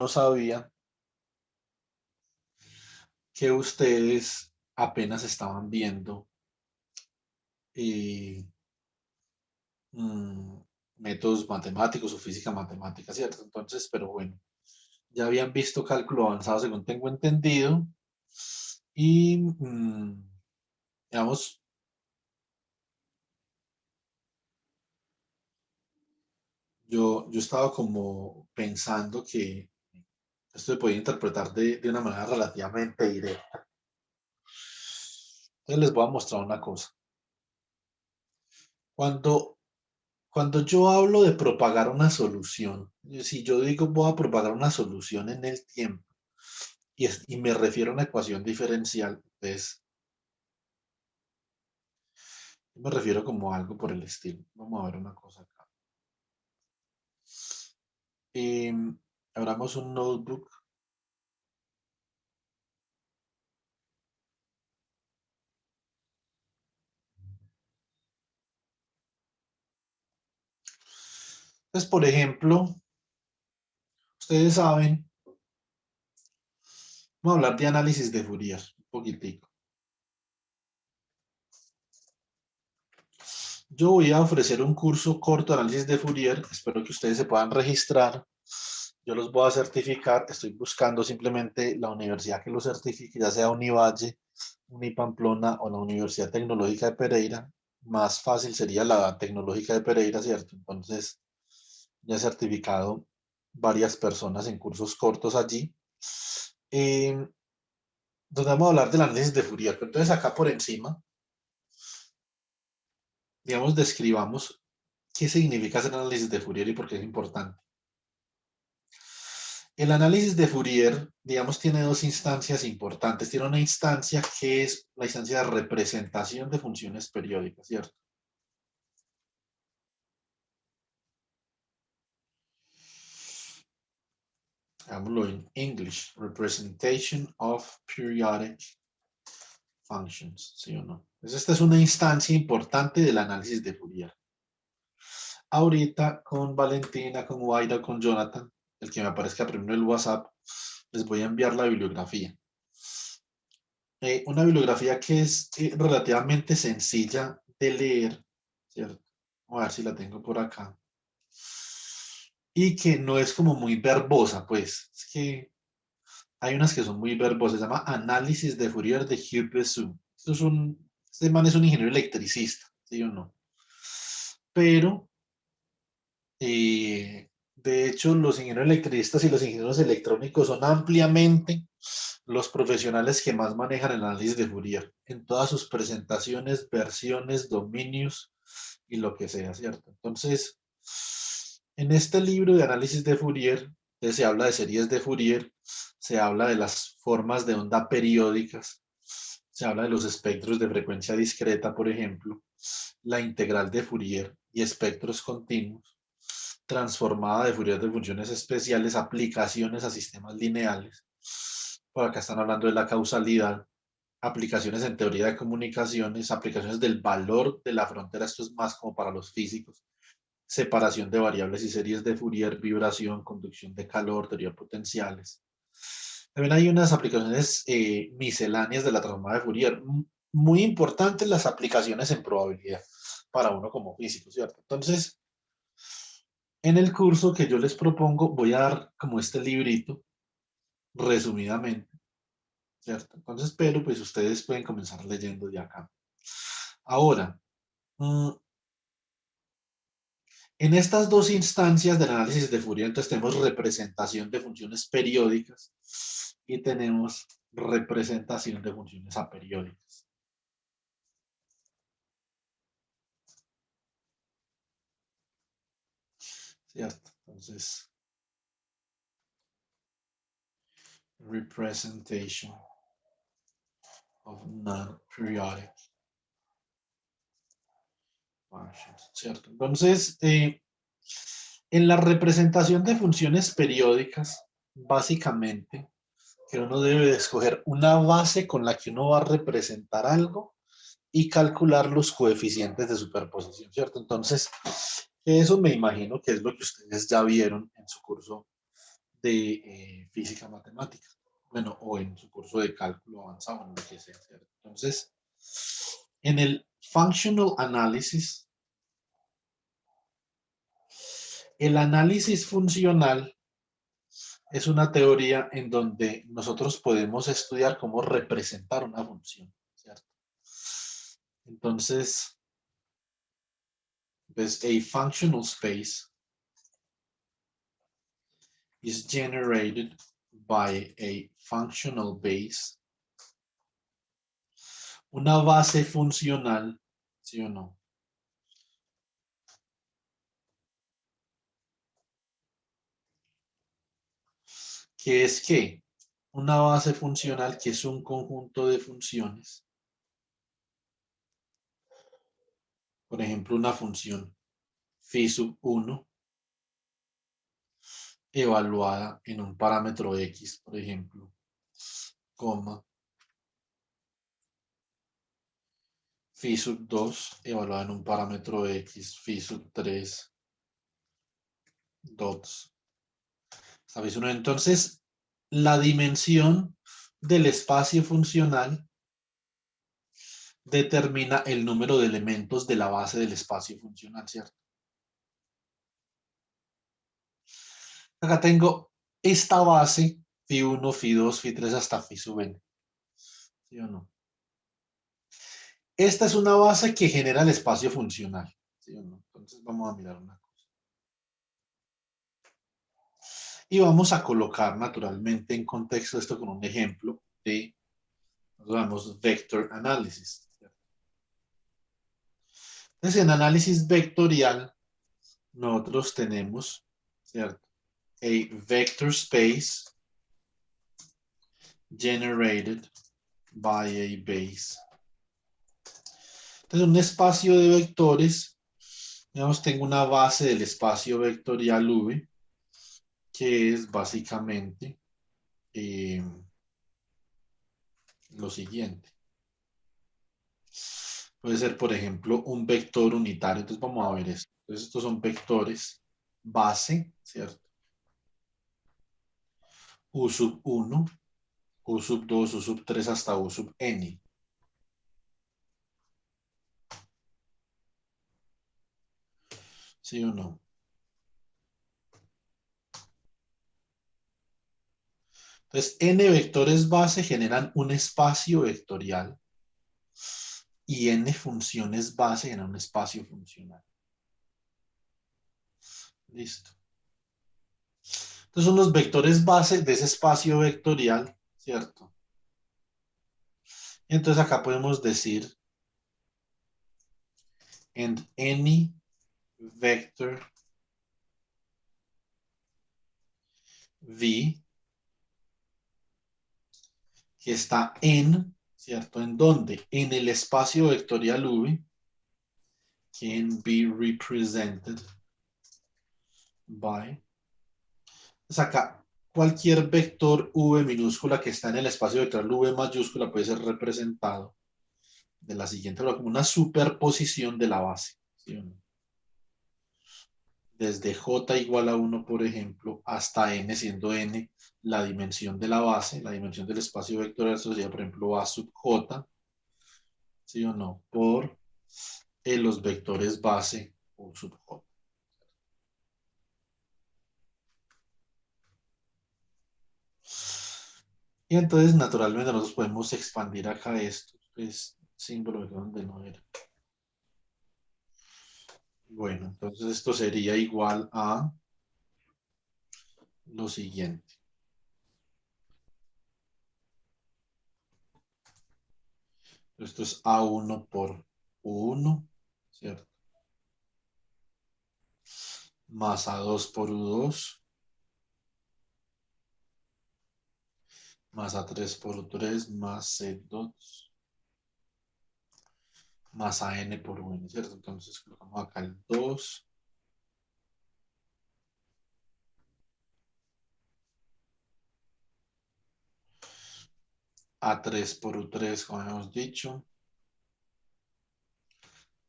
no sabía que ustedes apenas estaban viendo eh, mm, métodos matemáticos o física matemática, ¿cierto? Entonces, pero bueno, ya habían visto cálculo avanzado según tengo entendido y, digamos, yo estaba como pensando que esto se podía interpretar de una manera relativamente directa. Entonces les voy a mostrar una cosa. Cuando, cuando yo hablo de propagar una solución, si yo digo voy a propagar una solución en el tiempo y me refiero a una ecuación diferencial, pues me refiero como a algo por el estilo. Vamos a ver una cosa acá. Abramos un notebook. Entonces, por ejemplo, ustedes saben, vamos a hablar de análisis de Fourier, un poquitico. Yo voy a ofrecer un curso corto de análisis de Fourier. Espero que ustedes se puedan registrar. Yo los voy a certificar. Estoy buscando simplemente la universidad que los certifique, ya sea Univalle, Unipamplona o la Universidad Tecnológica de Pereira. Más fácil sería la Tecnológica de Pereira, ¿cierto? Entonces, ya he certificado varias personas en cursos cortos allí. Eh, Donde vamos a hablar del análisis de Fourier. Entonces, acá por encima, digamos, describamos qué significa hacer análisis de Fourier y por qué es importante. El análisis de Fourier, digamos, tiene dos instancias importantes. Tiene una instancia que es la instancia de representación de funciones periódicas, ¿cierto? Hagámoslo en English. Representation of periodic functions, ¿sí o no? Entonces, esta es una instancia importante del análisis de Fourier. Ahorita con Valentina, con Guaira, con Jonathan, el que me aparezca primero en el WhatsApp, les voy a enviar la bibliografía. Una bibliografía que es relativamente sencilla de leer, ¿cierto? A ver si la tengo por acá. Y que no es como muy verbosa, pues. Es que hay unas que son muy verbosas. Se llama Análisis de Fourier de Hugh Besson. Este man es un ingeniero electricista, ¿sí o no? Pero de hecho, los ingenieros electricistas y los ingenieros electrónicos son ampliamente los profesionales que más manejan el análisis de Fourier en todas sus presentaciones, versiones, dominios y lo que sea, ¿cierto? Entonces, en este libro de análisis de Fourier, se habla de series de Fourier, se habla de las formas de onda periódicas, se habla de los espectros de frecuencia discreta, por ejemplo, la integral de Fourier y espectros continuos, transformada de Fourier de funciones especiales, aplicaciones a sistemas lineales. Por acá están hablando de la causalidad, aplicaciones en teoría de comunicaciones, aplicaciones del valor de la frontera, esto es más como para los físicos, separación de variables y series de Fourier, vibración, conducción de calor, teoría de potenciales. También hay unas aplicaciones misceláneas de la transformada de Fourier, muy importantes las aplicaciones en probabilidad para uno como físico, ¿cierto? Entonces, en el curso que yo les propongo, voy a dar como este librito, resumidamente, ¿cierto? Entonces, pero pues ustedes pueden comenzar leyendo de acá. Ahora, en estas dos instancias del análisis de Fourier, entonces tenemos representación de funciones periódicas y tenemos representación de funciones aperiódicas. ¿Cierto? Entonces, representation of non-periodic functions, ¿cierto? Entonces, en la representación de funciones periódicas, básicamente, que uno debe de escoger una base con la que uno va a representar algo y calcular los coeficientes de superposición, ¿cierto? Entonces, eso me imagino que es lo que ustedes ya vieron en su curso de física matemática. Bueno, o en su curso de cálculo avanzado, en lo que sea, ¿cierto? Entonces, en el functional analysis, el análisis funcional es una teoría en donde nosotros podemos estudiar cómo representar una función, ¿cierto? Entonces, pues, a functional space is generated by a functional base. Una base funcional, ¿sí o no? ¿Qué es qué? Una base funcional que es un conjunto de funciones. Por ejemplo, una función phi sub 1 evaluada en un parámetro X, por ejemplo, coma, phi sub 2 evaluada en un parámetro X, phi sub 3, dots. ¿Sabes? Entonces, la dimensión del espacio funcional determina el número de elementos de la base del espacio funcional, ¿cierto? Acá tengo esta base, phi 1, phi 2, phi 3 hasta phi sub n. ¿Sí o no? Esta es una base que genera el espacio funcional. ¿Sí o no? Entonces vamos a mirar una cosa. Y vamos a colocar naturalmente en contexto esto con un ejemplo de, digamos, vector análisis. Entonces, en análisis vectorial, nosotros tenemos, ¿cierto? A vector space generated by a base. Entonces, un espacio de vectores, digamos, tengo una base del espacio vectorial V, que es básicamente lo siguiente. Puede ser, por ejemplo, un vector unitario. Entonces, vamos a ver esto. Entonces, estos son vectores base, ¿cierto? U sub 1, U sub 2, U sub 3 hasta U sub n. ¿Sí o no? Entonces, n vectores base generan un espacio vectorial y n funciones base generan un espacio funcional. Listo. Entonces, son los vectores base de ese espacio vectorial, ¿cierto? Entonces, acá podemos decir and any vector v que está en, ¿cierto? ¿En dónde? En el espacio vectorial V can be represented by. Pues acá, cualquier vector V minúscula que está en el espacio vectorial V mayúscula puede ser representado de la siguiente forma, como una superposición de la base. ¿Sí o no? Desde j igual a 1, por ejemplo, hasta n, siendo n la dimensión de la base, la dimensión del espacio vectorial, eso sería, por ejemplo, a sub j, ¿sí o no? Por los vectores base o sub j. Y entonces, naturalmente, nosotros podemos expandir acá esto, es símbolo de donde no era. Bueno, entonces esto sería igual a lo siguiente. Esto es A1 por U1, ¿cierto? Más A2 por U2, más A3 por U3, más C2, más AN por UN, ¿cierto? Entonces colocamos acá el 2. A3 por U3, como hemos dicho.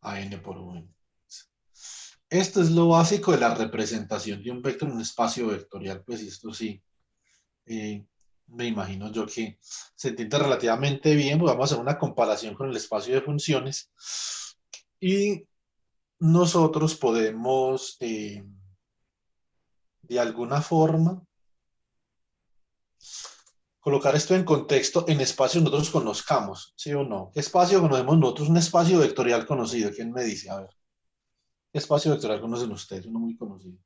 AN por UN. Esto es lo básico de la representación de un vector en un espacio vectorial, pues esto sí, eh, me imagino yo que se entiende relativamente bien, pues vamos a hacer una comparación con el espacio de funciones y nosotros podemos, de alguna forma, colocar esto en contexto en espacios nosotros conozcamos, ¿sí o no? ¿Qué espacio conocemos nosotros? Un espacio vectorial conocido. ¿Quién me dice? A ver, ¿qué espacio vectorial conocen ustedes? Uno muy conocido.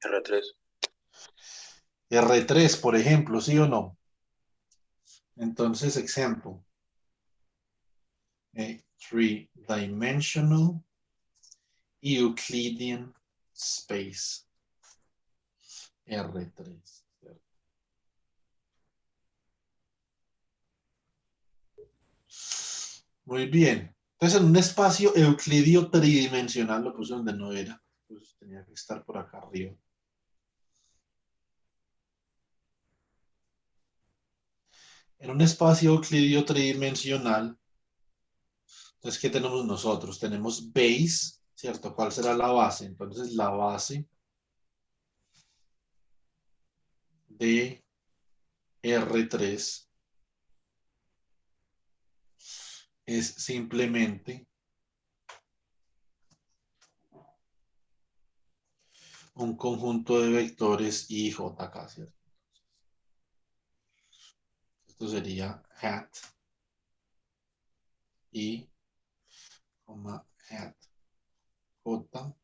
R3. R3, por ejemplo, ¿sí o no? Entonces, ejemplo, a three-dimensional Euclidean space, R3. Muy bien. Entonces, en un espacio euclidio tridimensional, lo puse donde no era, pues tenía que estar por acá arriba. En un espacio euclidio tridimensional, entonces, ¿qué tenemos nosotros? Tenemos base, ¿cierto? ¿Cuál será la base? Entonces, la base de R3 es simplemente un conjunto de vectores IJK, ¿cierto? Esto sería hat I, hat J,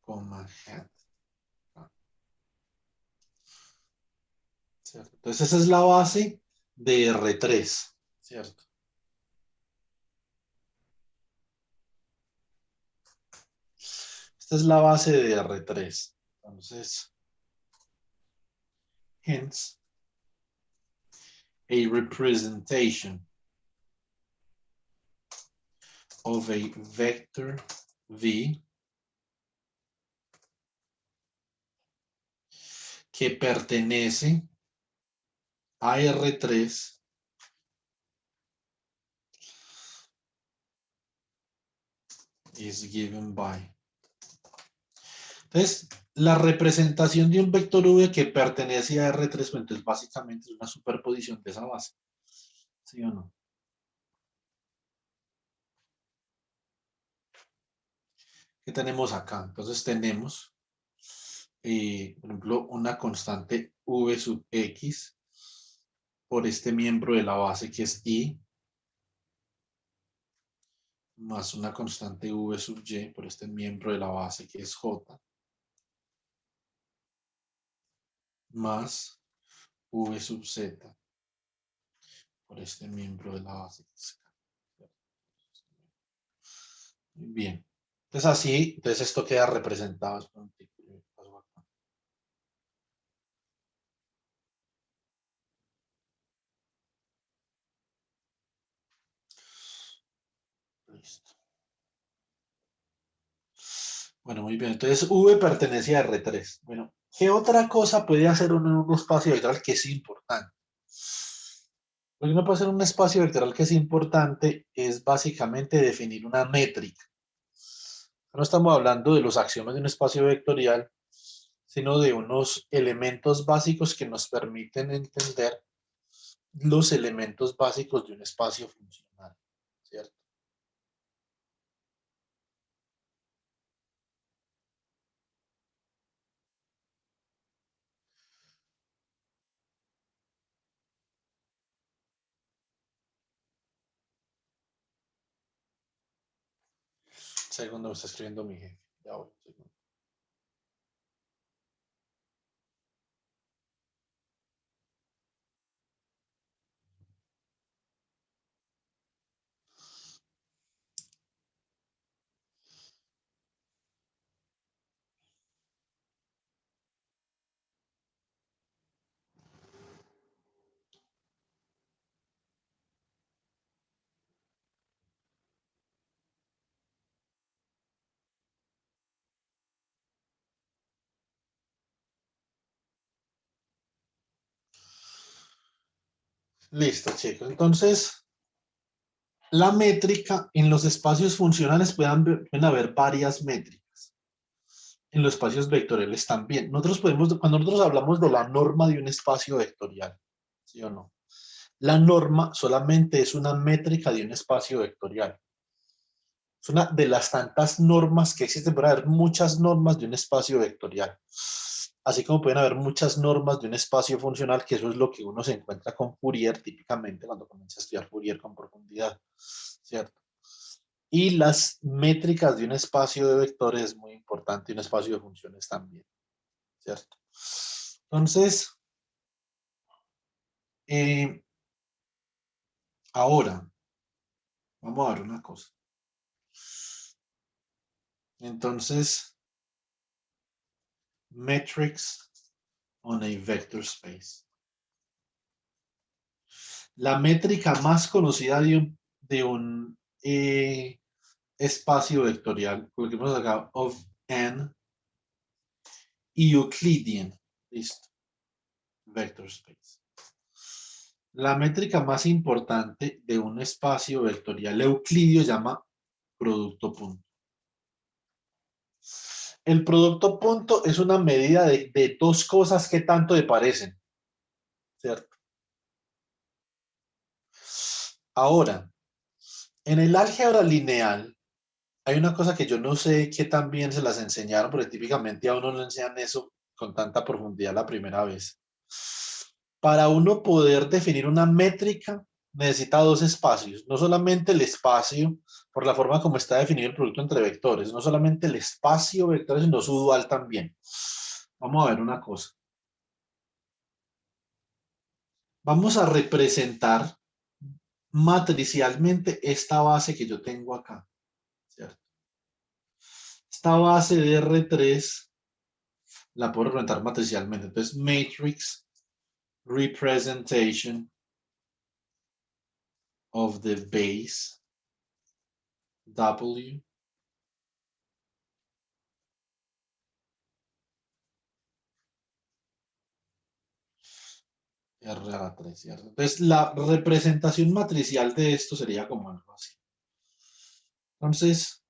hat K, ¿cierto? Entonces esa es la base de R3, ¿cierto? Esta es la base de R3. Entonces, hence, a representation of a vector V que pertenece a R3 is given by. Entonces, la representación de un vector V que pertenece a R3, pues entonces básicamente es una superposición de esa base. ¿Sí o no? ¿Qué tenemos acá? Entonces tenemos, por ejemplo, una constante V sub X por este miembro de la base que es I, más una constante V sub Y por este miembro de la base que es J, más V sub Z por este miembro de la base que es K. Bien. Entonces así, entonces esto queda representado. Listo. Bueno, muy bien. Entonces V pertenece a R3. Bueno, ¿qué otra cosa puede hacer uno en un espacio vectorial que es importante? Lo que uno puede hacer en un espacio vectorial que es importante es básicamente definir una métrica. No estamos hablando de los axiomas de un espacio vectorial, sino de unos elementos básicos que nos permiten entender los elementos básicos de un espacio funcional, ¿cierto? Segundo, me está escribiendo mi jefe. Ya voy. Segundo. Listo, chicos. Entonces, la métrica en los espacios funcionales pueden haber varias métricas. En los espacios vectoriales también. Cuando nosotros hablamos de la norma de un espacio vectorial, ¿sí o no? La norma solamente es una métrica de un espacio vectorial. Es una de las tantas normas que existen. Puede haber muchas normas de un espacio vectorial. Así como pueden haber muchas normas de un espacio funcional, que eso es lo que uno se encuentra con Fourier típicamente cuando comienza a estudiar Fourier con profundidad, ¿cierto? Y las métricas de un espacio de vectores es muy importante, y un espacio de funciones también, ¿cierto? Entonces, eh, ahora, vamos a ver una cosa. Entonces, metrics on a vector space. La métrica más conocida de un espacio vectorial, coloquemos acá, of n Euclidean, listo, vector space. La métrica más importante de un espacio vectorial euclidio se llama producto punto. El producto punto es una medida de dos cosas que tanto se parecen, ¿cierto? Ahora, en el álgebra lineal hay una cosa que yo no sé qué tan bien se las enseñaron, porque típicamente a uno no le enseñan eso con tanta profundidad la primera vez. Para uno poder definir una métrica, necesita dos espacios. No solamente el espacio, por la forma como está definido el producto entre vectores, no solamente el espacio vector, sino su dual también. Vamos a ver una cosa. Vamos a representar matricialmente esta base que yo tengo acá, ¿cierto? Esta base de R3 la puedo representar matricialmente. Entonces, matrix representation of the base W R a la 3, ¿cierto? Entonces, la representación matricial de esto sería como algo así. Entonces,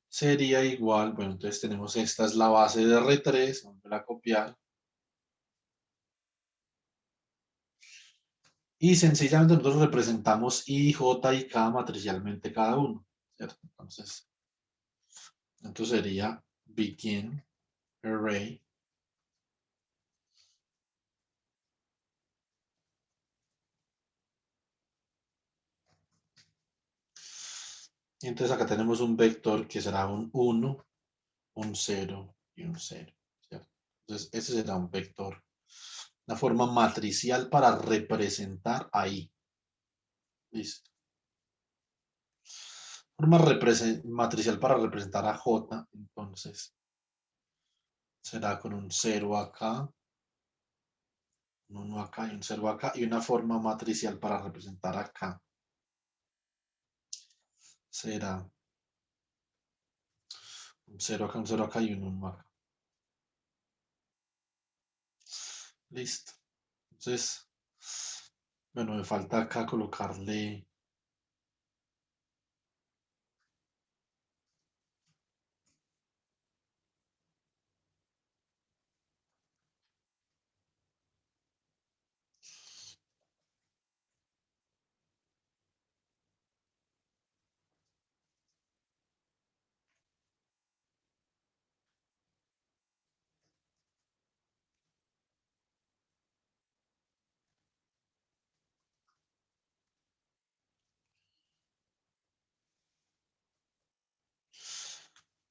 sería igual, bueno, entonces tenemos esta es la base de R3, vamos a copiar. Y sencillamente nosotros representamos I, J y K matricialmente cada uno, ¿cierto? Entonces sería begin array. Y entonces acá tenemos un vector que será un 1, un 0 y un 0, ¿cierto? Entonces ese será un vector. Una forma matricial para representar ahí. Listo. Forma matricial para representar a J, entonces será con un 0 acá, un 1 acá y un 0 acá, y una forma matricial para representar acá será un 0 acá y un 1 acá. Listo. Entonces, bueno, me falta acá colocarle.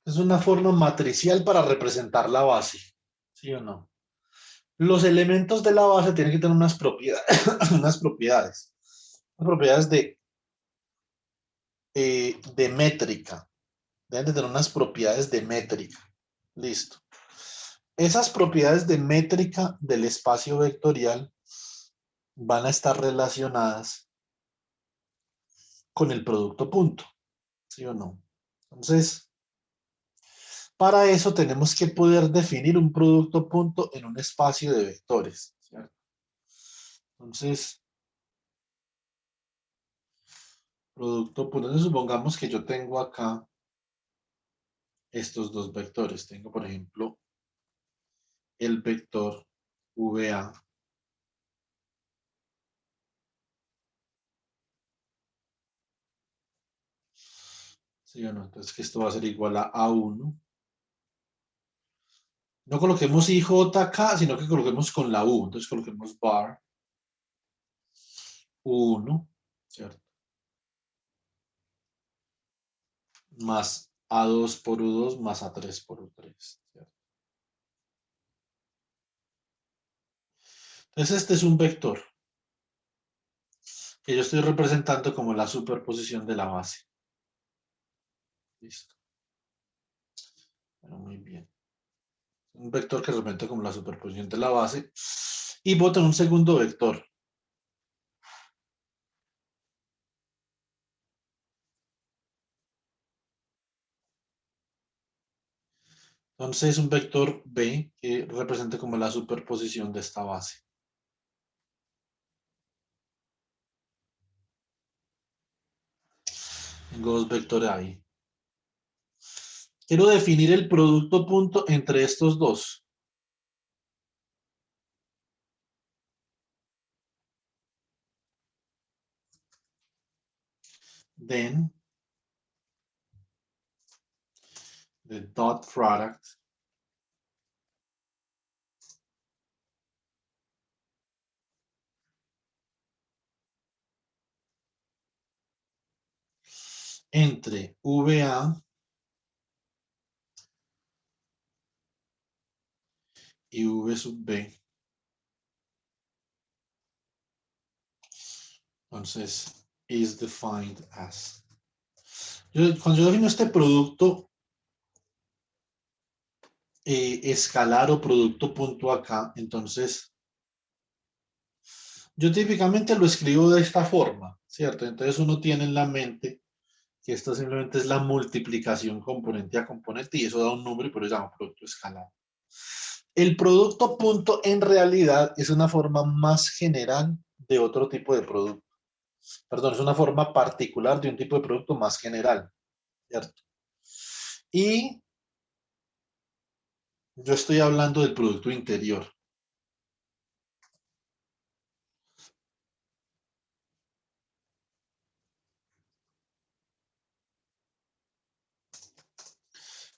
Es una forma matricial para representar la base. ¿Sí o no? Los elementos de la base tienen que tener unas propiedades, unas propiedades. Unas propiedades de métrica. Deben de tener unas propiedades de métrica. Listo. Esas propiedades de métrica del espacio vectorial van a estar relacionadas con el producto punto. ¿Sí o no? Entonces, Para eso tenemos que poder definir un producto punto en un espacio de vectores, ¿cierto? Entonces, producto punto. Entonces, supongamos que yo tengo acá estos dos vectores. Tengo, por ejemplo, el vector VA. ¿Sí o no? Entonces, que esto va a ser igual a A1. No coloquemos IJ acá, sino que coloquemos con la U. Entonces, coloquemos bar 1, ¿cierto? Más A2 por U2 más A3 por U3, ¿cierto? Entonces, este es un vector que yo estoy representando como la superposición de la base. Listo. Bueno, muy bien. Un vector que representa como la superposición de la base. Y voy a tener un segundo vector. Entonces, un vector B que representa como la superposición de esta base. Tengo dos vectores ahí. Quiero definir el producto punto entre estos dos. Then, the dot product entre VA y V sub B. Entonces, is defined as. Cuando yo defino este producto escalar o producto punto acá, entonces yo típicamente lo escribo de esta forma, ¿cierto? Entonces uno tiene en la mente que esto simplemente es la multiplicación componente a componente y eso da un número y por eso se llama producto escalar. El producto punto en realidad es una forma más general de otro tipo de producto. Perdón, es una forma particular de un tipo de producto más general, ¿cierto? Y yo estoy hablando del producto interior.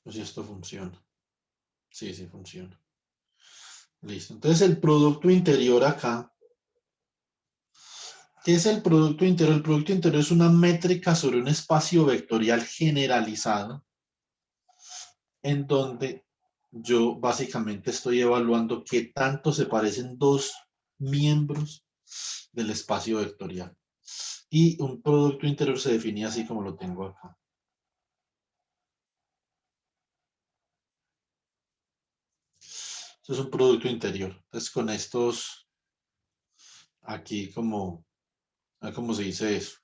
No sé si esto funciona. Sí, sí funciona. Listo. Entonces el producto interior acá. ¿Qué es el producto interior? El producto interior es una métrica sobre un espacio vectorial generalizado en donde yo básicamente estoy evaluando qué tanto se parecen dos miembros del espacio vectorial. Y un producto interior se define así como lo tengo acá. Esto es un producto interior. Entonces con estos aquí como, ¿cómo se dice eso?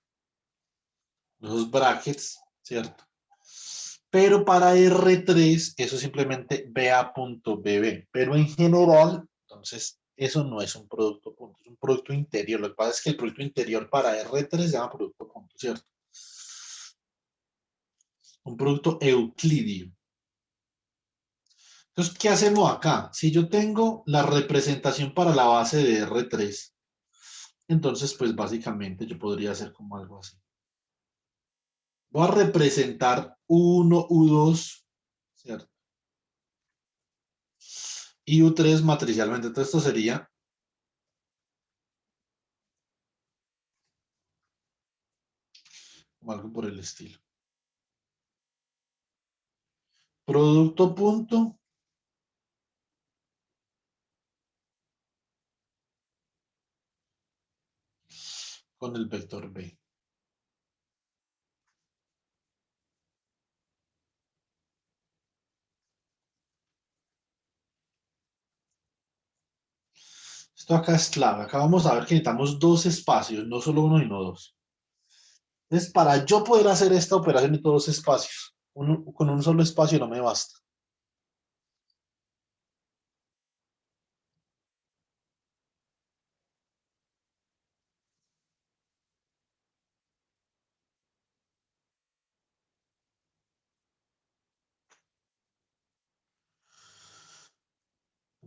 Los brackets, ¿cierto? Pero para R3 eso es simplemente BA.BB. Pero en general, entonces, eso no es un producto punto, es un producto interior. Lo que pasa es que el producto interior para R3 se llama producto punto, ¿cierto? Un producto euclidio. Entonces, ¿qué hacemos acá? Si yo tengo la representación para la base de R3, entonces, pues básicamente yo podría hacer como algo así. Voy a representar U1, U2, ¿cierto? Y U3 matricialmente. Entonces, esto sería como algo por el estilo. Producto punto con el vector B. Esto acá es clave. Acá vamos a ver que necesitamos dos espacios, no solo uno, sino dos. Entonces, para yo poder hacer esta operación en todos los espacios, con un solo espacio no me basta.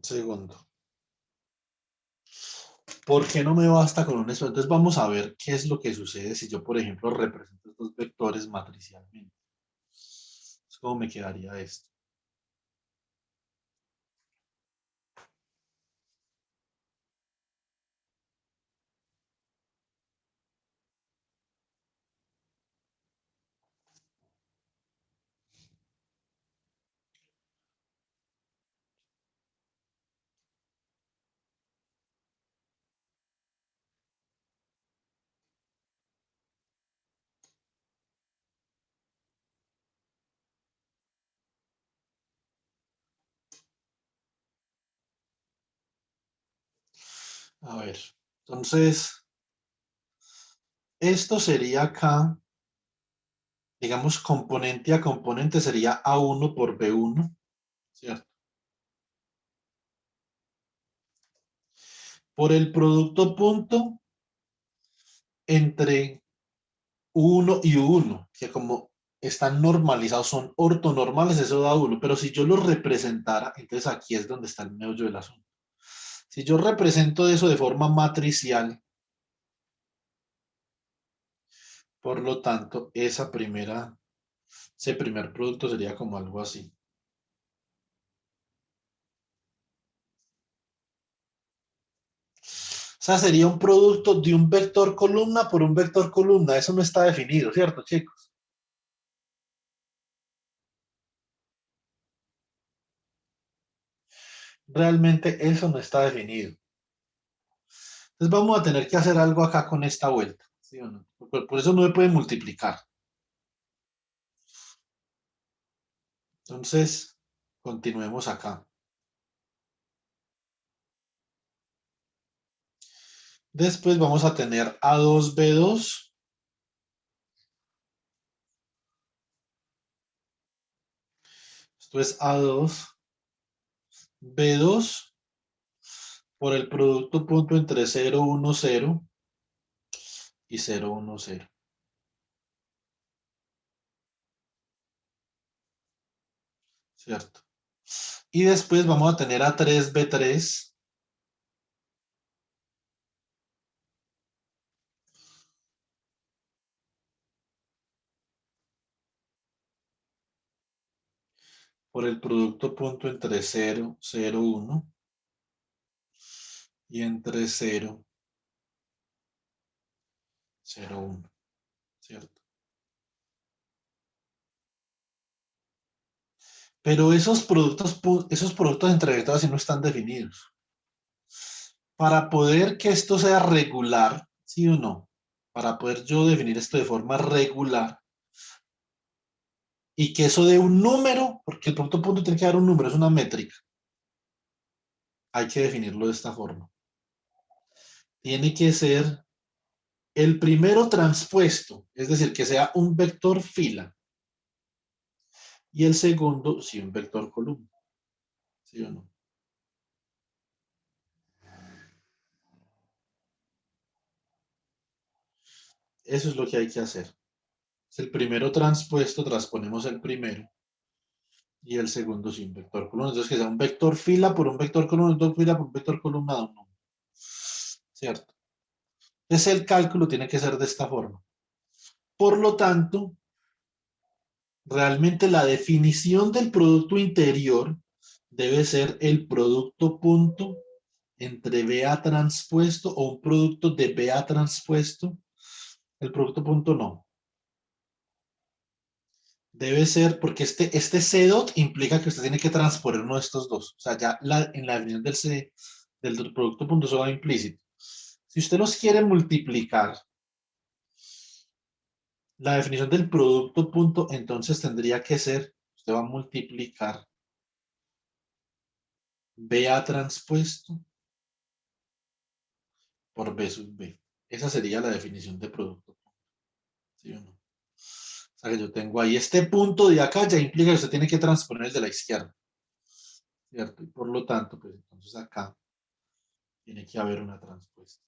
segundo. ¿Por qué no me basta con un eso? Entonces vamos a ver qué es lo que sucede si yo, por ejemplo, represento estos vectores matricialmente. ¿Cómo me quedaría esto? A ver, entonces, esto sería acá, digamos, componente a componente sería A1 por B1, ¿cierto? Por el producto punto entre U1 y U1, que como están normalizados, son ortonormales, eso da 1, pero si yo los representara, entonces aquí es donde está el meollo del asunto. Si yo represento eso de forma matricial, por lo tanto, ese primer producto sería como algo así. O sea, sería un producto de un vector columna por un vector columna. Eso no está definido, ¿cierto, chicos? Realmente eso no está definido. Entonces vamos a tener que hacer algo acá con esta vuelta, ¿sí o no? Por eso no me puede multiplicar. Entonces, continuemos acá. Después vamos a tener A2B2. Esto es A2B2 por el producto punto entre 0, 1, 0 y 0, 1, 0. ¿Cierto? Y después vamos a tener A3B3 por el producto punto entre 0, 0, 1 y entre 0, 0, 1. ¿Cierto? Pero esos productos entre vectores sí no están definidos. Para poder que esto sea regular, ¿sí o no? Para poder yo definir esto de forma regular y que eso dé un número, porque el producto punto tiene que dar un número, es una métrica. Hay que definirlo de esta forma. Tiene que ser el primero transpuesto, es decir, que sea un vector fila, y el segundo, sí, un vector columna. ¿Sí o no? Eso es lo que hay que hacer. Es el primero transpuesto, transponemos el primero, y el segundo sin vector columna. Entonces, que sea un vector fila por un vector columna, un vector fila por un vector columna, no. ¿Cierto? Entonces, el cálculo tiene que ser de esta forma. Por lo tanto, realmente la definición del producto interior debe ser el producto punto entre BA transpuesto o un producto de BA transpuesto. El producto punto no. Debe ser, porque este C dot implica que usted tiene que transponer uno de estos dos. O sea, ya en la definición del producto punto eso va implícito. Si usted los quiere multiplicar, la definición del producto punto entonces tendría que ser, usted va a multiplicar BA transpuesto por B sub B. Esa sería la definición de producto punto. ¿Sí o no? O sea que yo tengo ahí este punto de acá, ya implica que usted tiene que transponer el de la izquierda. ¿Cierto? Y por lo tanto, pues entonces acá tiene que haber una transpuesta.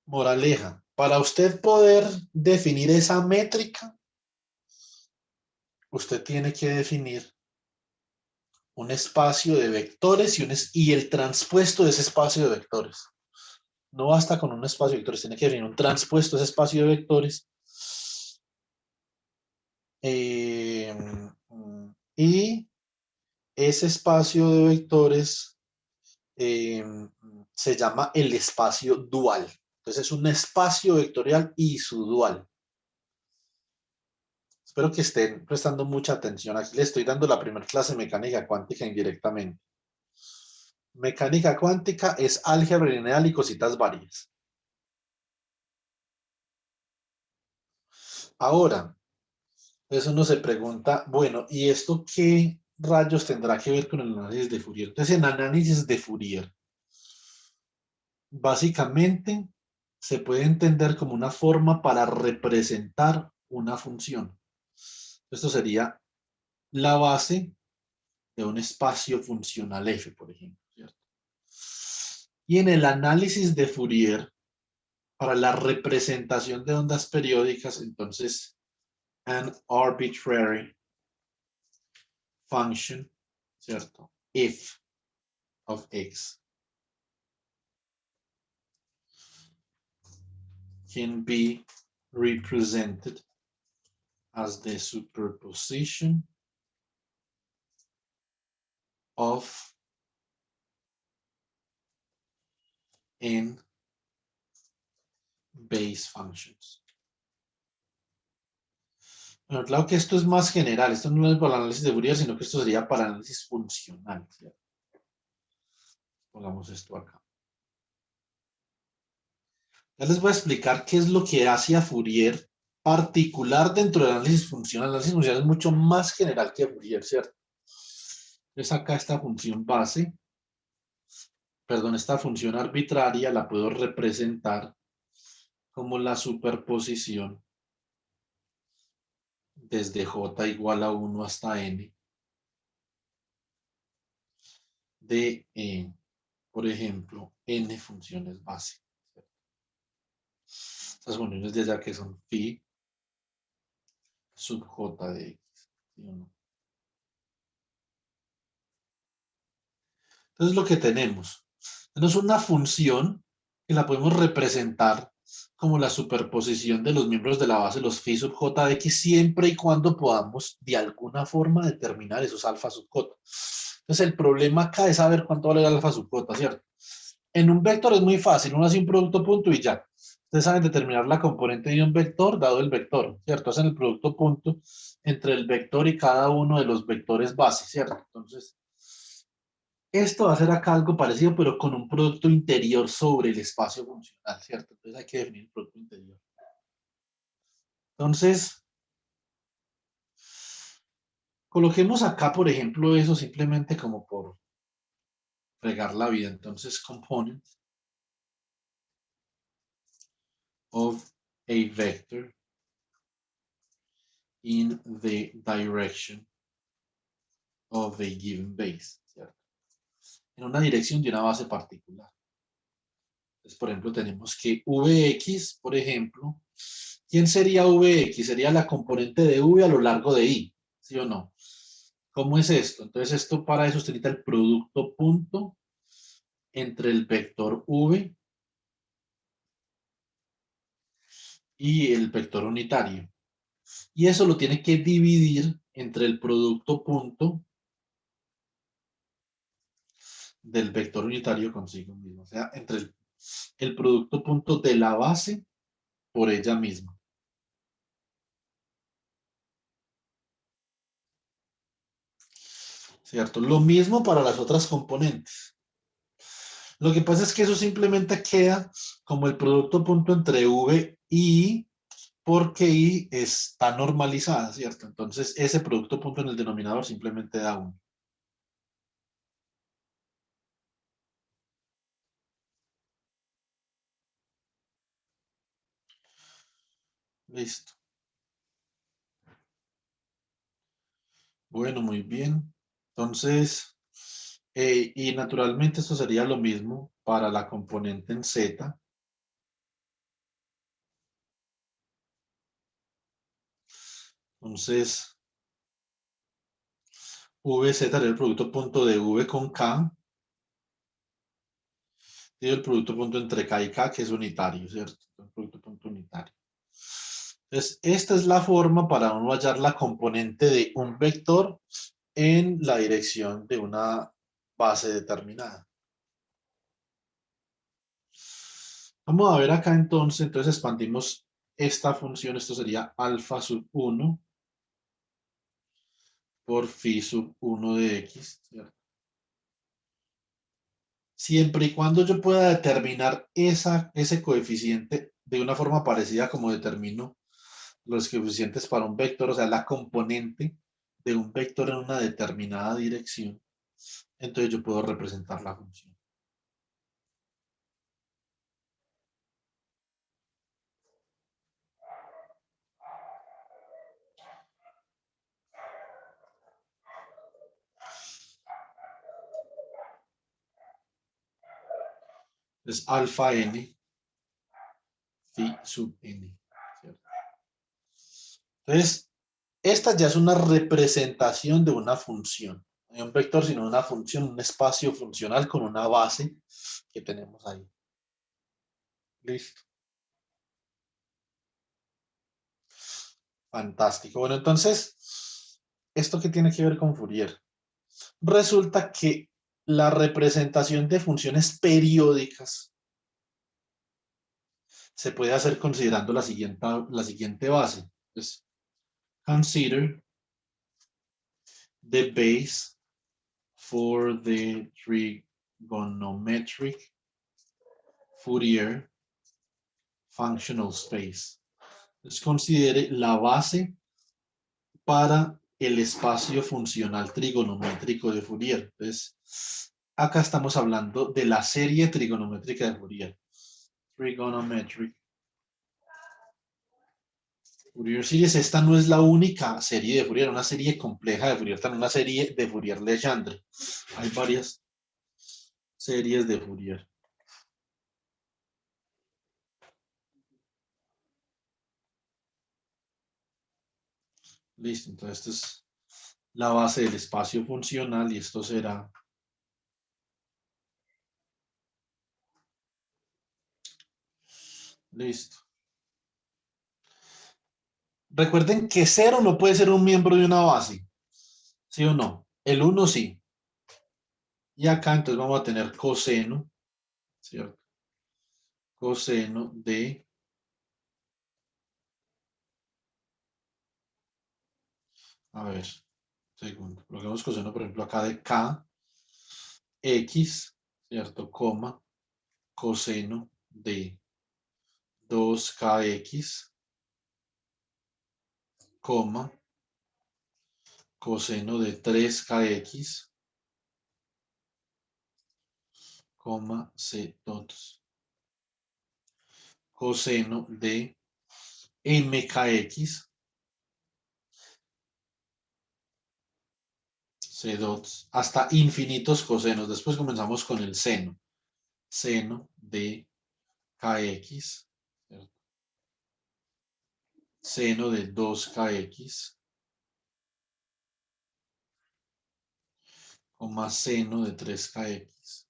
Moraleja, para usted poder definir esa métrica, usted tiene que definir un espacio de vectores y el transpuesto de ese espacio de vectores. No basta con un espacio de vectores, tiene que venir un transpuesto de ese espacio de vectores. Y ese espacio de vectores se llama el espacio dual. Entonces es un espacio vectorial y su dual. Espero que estén prestando mucha atención. Aquí les estoy dando la primera clase de mecánica cuántica indirectamente. Mecánica cuántica es álgebra lineal y cositas varias. Ahora, eso uno se pregunta, bueno, ¿y esto qué rayos tendrá que ver con el análisis de Fourier? Entonces, en análisis de Fourier, básicamente se puede entender como una forma para representar una función. Esto sería la base de un espacio funcional F, por ejemplo, ¿cierto? Y en el análisis de Fourier, para la representación de ondas periódicas, entonces, an arbitrary function, ¿cierto? F of x can be represented as the superposition of n base functions. Bueno, claro que esto es más general, esto no es para el análisis de Fourier, sino que esto sería para análisis funcional, ¿cierto? Pongamos esto acá. Ya les voy a explicar qué es lo que hace a Fourier particular dentro del análisis funcional. El análisis funcional es mucho más general que Fourier, ¿cierto? Entonces acá esta función base, perdón, esta función arbitraria la puedo representar como la superposición desde j igual a 1 hasta n de, por ejemplo, n funciones base. Estas funciones de allá que son phi sub j de x. ¿Sí o no? Entonces lo que tenemos una función que la podemos representar como la superposición de los miembros de la base, los phi sub j de x, siempre y cuando podamos de alguna forma determinar esos alfa sub j. Entonces el problema acá es saber cuánto vale el alfa sub j, ¿cierto? En un vector es muy fácil, uno hace un producto punto y ya. Ustedes saben determinar la componente de un vector dado el vector, ¿cierto? Hacen el producto punto entre el vector y cada uno de los vectores base, ¿cierto? Entonces, esto va a ser acá algo parecido, pero con un producto interior sobre el espacio funcional, ¿cierto? Entonces hay que definir el producto interior. Entonces, coloquemos acá, por ejemplo, eso simplemente como por fregar la vida. Entonces, component of a vector in the direction of a given base, ¿cierto? En una dirección de una base particular. Entonces, por ejemplo, tenemos que Vx, por ejemplo, ¿quién sería Vx? Sería la componente de V a lo largo de I, ¿sí o no? ¿Cómo es esto? Entonces, esto para eso usted necesita el producto punto entre el vector V y el vector unitario. Y eso lo tiene que dividir entre el producto punto del vector unitario consigo mismo. O sea, entre el producto punto de la base por ella misma. ¿Cierto? Lo mismo para las otras componentes. Lo que pasa es que eso simplemente queda como el producto punto entre V y I, porque I está normalizada, ¿cierto? Entonces, ese producto punto en el denominador simplemente da 1. Listo. Bueno, muy bien. Entonces, y naturalmente esto sería lo mismo para la componente en Z. Entonces, VZ es el producto punto de V con K y el producto punto entre K y K, que es unitario, ¿cierto? El producto punto unitario. Entonces, esta es la forma para uno hallar la componente de un vector en la dirección de una base determinada. Vamos a ver acá entonces expandimos esta función, esto sería alfa sub 1 por phi sub 1 de x, ¿cierto? Siempre y cuando yo pueda determinar ese coeficiente de una forma parecida como determino los coeficientes para un vector, o sea, la componente de un vector en una determinada dirección, entonces yo puedo representar la función. Es alfa n phi sub n, ¿cierto? Entonces, esta ya es una representación de una función. No es un vector, sino una función, un espacio funcional con una base que tenemos ahí. Listo. Fantástico. Bueno, entonces, ¿esto qué tiene que ver con Fourier? Resulta que la representación de funciones periódicas se puede hacer considerando la siguiente base. Pues, consider the base for the trigonometric Fourier functional space. Entonces, considere la base para el espacio funcional trigonométrico de Fourier. Entonces, acá estamos hablando de la serie trigonométrica de Fourier. Trigonometric Fourier Series. Esta no es la única serie de Fourier, una serie compleja de Fourier, también una serie de Fourier-Legendre. Hay varias series de Fourier. Listo, entonces esta es la base del espacio funcional y esto será listo. Recuerden que 0 no puede ser un miembro de una base, ¿sí o no? El 1 sí. Y acá entonces vamos a tener coseno, ¿cierto? Coseno de, a ver, segundo, coloquemos coseno, por ejemplo, acá de K, X, ¿cierto? Coma, coseno de 2kx, coma, coseno de 3kx, coma, c dots, coseno de mkx, c dots, hasta infinitos cosenos. Después comenzamos con el seno. Seno de kx, ¿cierto? Seno de 2kx, coma, seno de 3kx.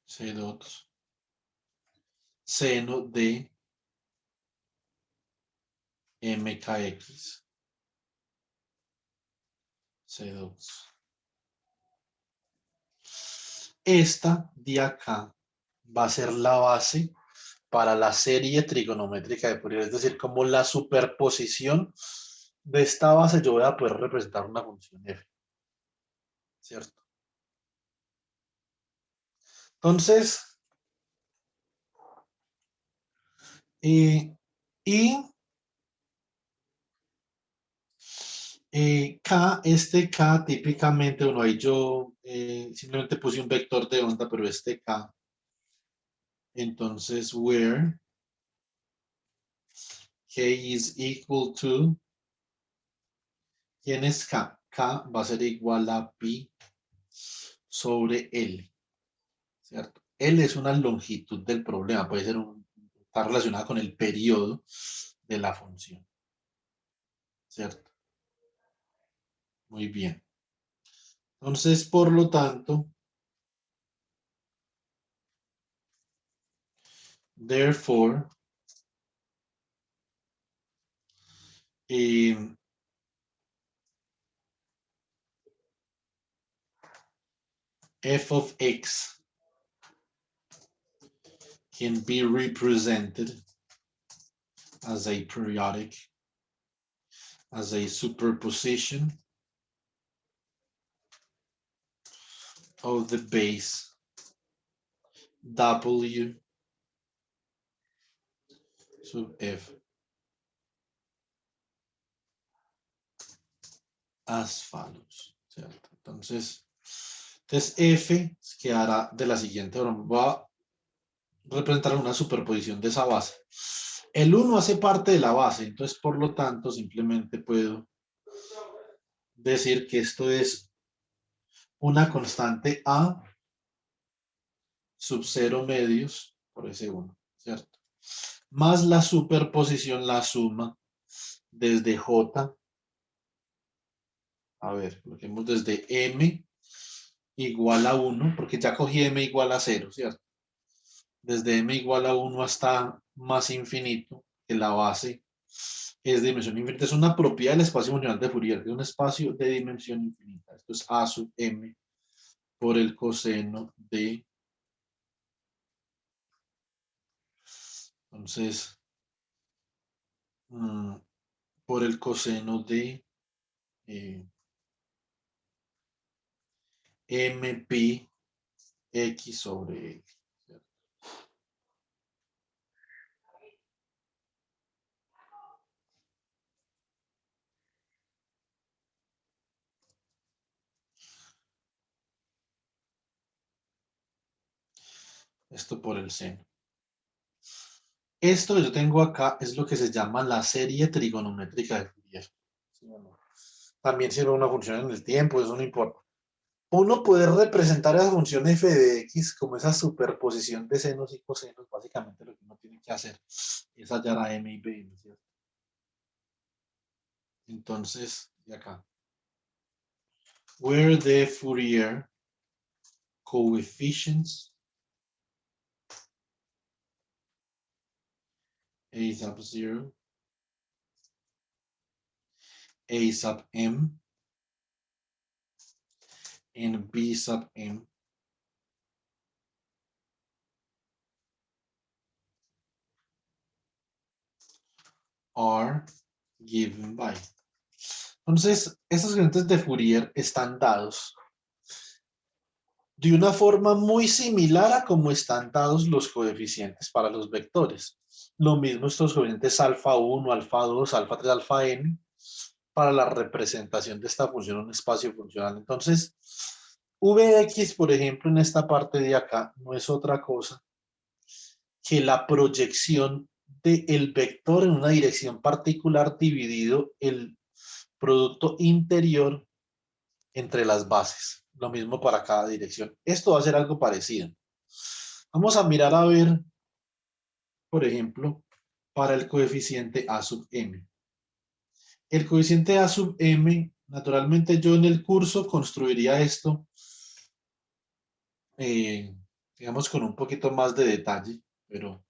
C dots. Seno de mkx. C dots. Esta de acá va a ser la base para la serie trigonométrica de Fourier, es decir, como la superposición de esta base yo voy a poder representar una función f, ¿cierto? Entonces, y K, este K típicamente, bueno, ahí yo simplemente puse un vector de onda, pero este K, entonces, where K is equal to, ¿quién es K? K va a ser igual a pi sobre L, ¿cierto? L es una longitud del problema, puede ser está relacionada con el periodo de la función. ¿Cierto? Muy bien. Entonces, por lo tanto, therefore, f of x can be represented as a periodic, as a superposition of the base w sub f as follows, ¿cierto? Entonces f quedará de la siguiente forma. Va a representar una superposición de esa base. El 1 hace parte de la base, entonces por lo tanto simplemente puedo decir que esto es una constante a sub 0 medios por ese 1, ¿cierto? Más la superposición, la suma desde j, a ver, coloquemos desde m igual a 1, porque ya cogí m igual a 0, ¿cierto? Desde m igual a 1 hasta más infinito, que la base es de dimensión infinita. Es una propiedad del espacio funcional de Fourier, que es un espacio de dimensión infinita. Esto es a sub m por el coseno de... Entonces, por el coseno de mp x sobre x. Esto por el seno. Esto que yo tengo acá es lo que se llama la serie trigonométrica de Fourier. ¿Sí o no? También sirve una función en el tiempo, eso no importa. Uno puede representar esa función f de x como esa superposición de senos y cosenos. Básicamente lo que uno tiene que hacer es hallar a m y b, ¿no es cierto? Entonces, de acá. Where the Fourier coefficients a sub 0, a sub m, and b sub m are given by. Entonces, estos gradientes de Fourier están dados de una forma muy similar a como están dados los coeficientes para los vectores. Lo mismo estos coeficientes alfa 1, alfa 2, alfa 3, alfa n, para la representación de esta función en un espacio funcional. Entonces, Vx, por ejemplo, en esta parte de acá, no es otra cosa que la proyección del vector en una dirección particular dividido el producto interior entre las bases. Lo mismo para cada dirección. Esto va a ser algo parecido. Vamos a mirar a ver, por ejemplo, para el coeficiente a sub m. El coeficiente a sub m, naturalmente yo en el curso construiría esto, digamos, con un poquito más de detalle, pero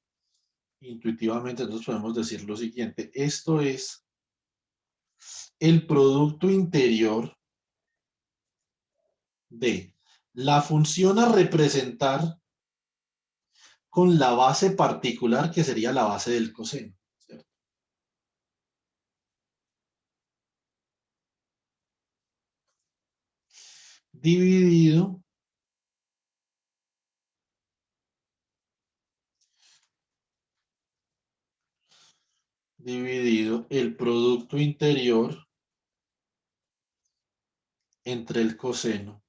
intuitivamente nosotros podemos decir lo siguiente. Esto es el producto interior de la función a representar con la base particular que sería la base del coseno, ¿cierto? Dividido el producto interior entre el coseno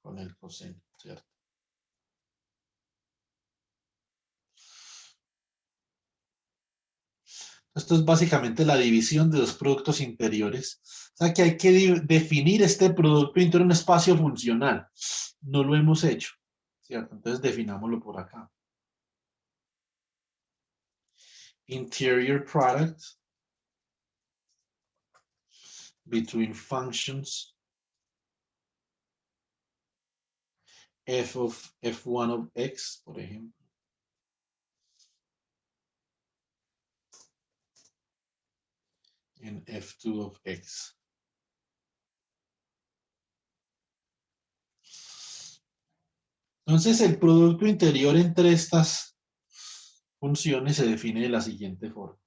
con el coseno, ¿cierto? Esto es básicamente la división de dos productos interiores. O sea que hay que definir este producto interior en un espacio funcional. No lo hemos hecho, ¿cierto? Entonces definámoslo por acá. Interior product between functions f of f1 of x, por ejemplo, en f2 of x. Entonces, el producto interior entre estas funciones se define de la siguiente forma.